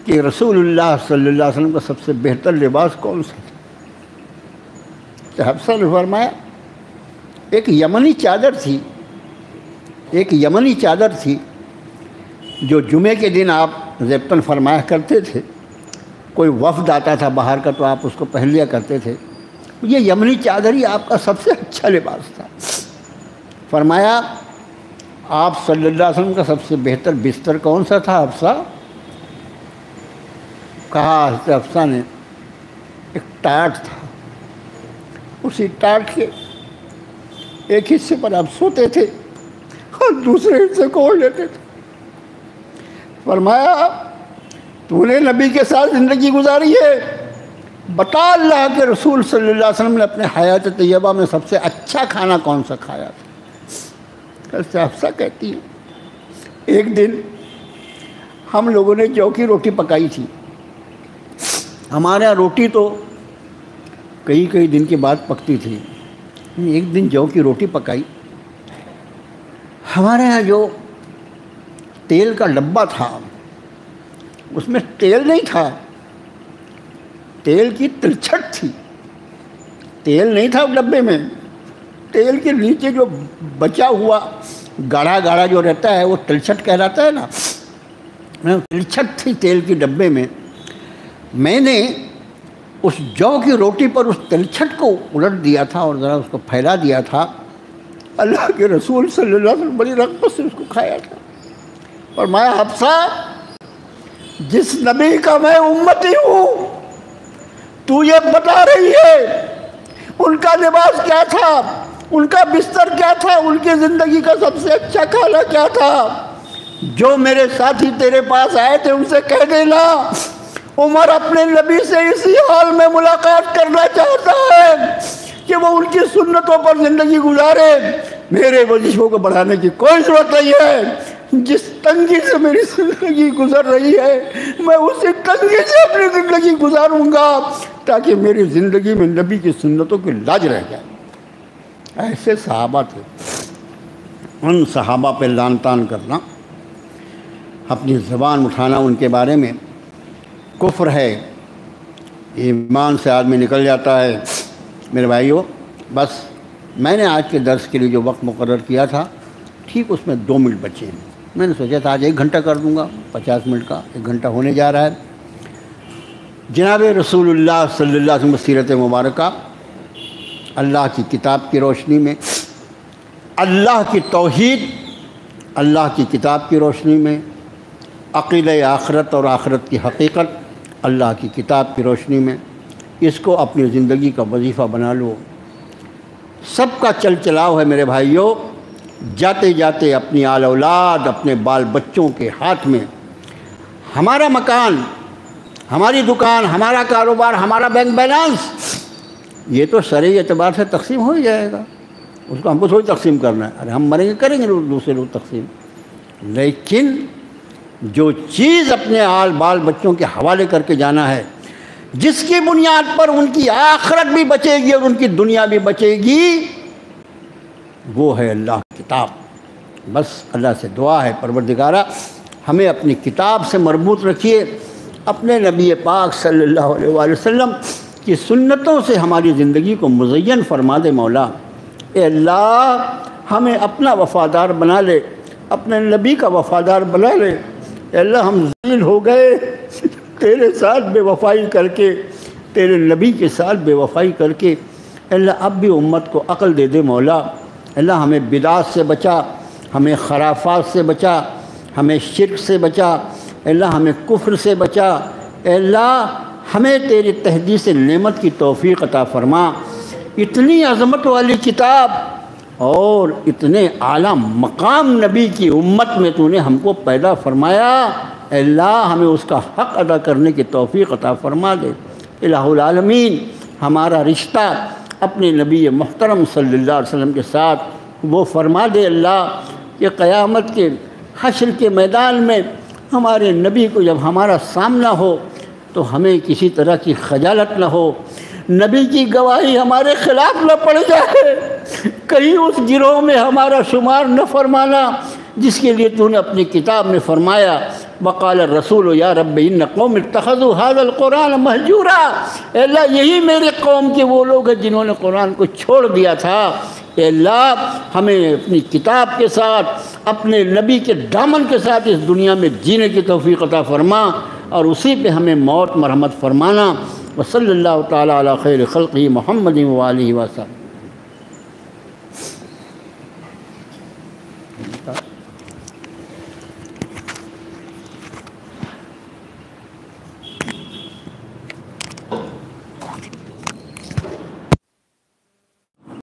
کہ رسول اللہ صلی اللہ علیہ وسلم کا سب سے بہتر لباس کون سا تھا؟ تو حفصہ نے فرمایا ایک یمنی چادر تھی، ایک یمنی چادر تھی جو جمعے کے دن آپ زیبتن فرمایا کرتے تھے، کوئی وفد آتا تھا باہر کا تو آپ اس کو پہن لیا کرتے تھے، یہ یمنی چادر ہی آپ کا سب سے اچھا لباس تھا۔ فرمایا آپ صلی اللہ علیہ وسلم کا سب سے بہتر بستر کون سا تھا حفصہ؟ کہا حضرت حفصہ نے ایک ٹاٹ تھا، اسی ٹاٹ کے ایک حصے پر آپ سوتے تھے اور دوسرے حصے کو اوڑھ لیتے تھے۔ فرمایا تو نے نبی کے ساتھ زندگی گزاری ہے، بتا اللہ کے رسول صلی اللہ علیہ وسلم نے اپنے حیات طیبہ میں سب سے اچھا کھانا کون سا کھایا تھا؟ حضرت حفصہ کہتی ہیں ایک دن ہم لوگوں نے جو کی روٹی پکائی تھی، ہمارے یہاں روٹی تو کئی دن کے بعد پکتی تھی، ایک دن جو کی روٹی پکائی، ہمارے ہاں جو تیل کا ڈبہ تھا اس میں تیل نہیں تھا، تیل کی تلچھٹ تھی، تیل نہیں تھا ڈبے میں، تیل کے نیچے جو بچا ہوا گاڑھا گاڑھا جو رہتا ہے وہ تلچھٹ کہلاتا ہے نا، تلچھٹ تھی تیل کی ڈبے میں۔ میں نے اس جو کی روٹی پر اس تلچھٹ کو الٹ دیا تھا اور ذرا اس کو پھیلا دیا تھا، اللہ کے رسول صلی اللہ علیہ وسلم بڑی رغبت سے اس کو کھایا تھا۔ فرمایا حفصہ جس نبی کا میں امتی ہوں تو یہ بتا رہی ہے ان کا لباس کیا تھا، ان کا بستر کیا تھا، ان کی زندگی کا سب سے اچھا کھانا کیا تھا؟ جو میرے ساتھی تیرے پاس آئے تھے ان سے کہہ دینا عمر اپنے نبی سے اسی حال میں ملاقات کرنا چاہتا ہے کہ وہ ان کی سنتوں پر زندگی گزارے، میرے وظیفوں کو بڑھانے کی کوئی ضرورت نہیں ہے۔ جس تنگی سے میری زندگی گزر رہی ہے میں اسی تنگی سے اپنی زندگی گزاروں گا تاکہ میری زندگی میں نبی کی سنتوں کی لاج رہ جائے۔ ایسے صحابہ تھے، ان صحابہ پہ لعن طعن کرنا، اپنی زبان اٹھانا ان کے بارے میں کفر ہے، ایمان سے آدمی نکل جاتا ہے۔ میرے بھائیو، بس میں نے آج کے درس کے لیے جو وقت مقرر کیا تھا ٹھیک اس میں 2 منٹ بچے ہیں، میں نے سوچا تھا آج 1 گھنٹہ کر دوں گا، 50 منٹ کا 1 گھنٹہ ہونے جا رہا ہے۔ جناب رسول اللہ صلی اللہ علیہ وسلم سیرت مبارکہ، اللہ کی کتاب کی روشنی میں، اللہ کی توحید، اللہ کی کتاب کی روشنی میں، عقیدہ آخرت اور آخرت کی حقیقت اللہ کی کتاب کی روشنی میں اس کو اپنی زندگی کا وظیفہ بنا لو۔ سب کا چل چلاؤ ہے میرے بھائیوں، جاتے جاتے اپنی آل اولاد، اپنے بال بچوں کے ہاتھ میں ہمارا مکان، ہماری دکان، ہمارا کاروبار، ہمارا بینک بیلنس، یہ تو شرعی اعتبار سے تقسیم ہو ہی جائے گا، اس کو ہم کو تھوڑی تقسیم کرنا ہے، ارے ہم مریں گے کریں گے دوسرے لوگ تقسیم، لیکن جو چیز اپنے آل بال بچوں کے حوالے کر کے جانا ہے، جس کی بنیاد پر ان کی آخرت بھی بچے گی اور ان کی دنیا بھی بچے گی، وہ ہے اللہ کی کتاب۔ بس اللہ سے دعا ہے پروردگارہ ہمیں اپنی کتاب سے مربوط رکھیے، اپنے نبی پاک صلی اللہ علیہ وآلہ وسلم کی سنتوں سے ہماری زندگی کو مزین فرما دے مولا۔ اے اللہ ہمیں اپنا وفادار بنا لے، اپنے نبی کا وفادار بنا لے۔ اے اللہ ہم ذلیل ہو گئے تیرے ساتھ بے وفائی کر کے، تیرے نبی کے ساتھ بے وفائی کر کے۔ اے اللہ اب بھی امت کو عقل دے دے مولا، اللہ ہمیں بدعات سے بچا، ہمیں خرافات سے بچا، ہمیں شرک سے بچا، اللہ ہمیں کفر سے بچا، اللہ ہمیں تیری تحدیث نعمت کی توفیق عطا فرما۔ اتنی عظمت والی کتاب اور اتنے اعلیٰ مقام نبی کی امت میں تو نے ہم کو پیدا فرمایا، اللہ ہمیں اس کا حق ادا کرنے کی توفیق عطا فرما دے۔ الہ العالمین ہمارا رشتہ اپنے نبی محترم صلی اللہ علیہ وسلم کے ساتھ وہ فرما دے اللہ کہ قیامت کے حشر کے میدان میں ہمارے نبی کو جب ہمارا سامنا ہو تو ہمیں کسی طرح کی خجالت نہ ہو، نبی کی گواہی ہمارے خلاف نہ پڑ جائے، کہیں اس گروہ میں ہمارا شمار نہ فرمانا جس کے لیے تو نے اپنی کتاب میں فرمایا وقال الرسول یا رب ان قوم اتخذوا هذا القرآن مہجورا۔ اے اللہ یہی میرے قوم کے وہ لوگ ہیں جنہوں نے قرآن کو چھوڑ دیا تھا۔ اے اللہ ہمیں اپنی کتاب کے ساتھ اپنے نبی کے دامن کے ساتھ اس دنیا میں جینے کی توفیق عطا فرما اور اسی پہ ہمیں موت مرحمت فرمانا۔ وصلی اللہ تعالیٰ علی خیر خلقہ محمد وآلہ وسلم۔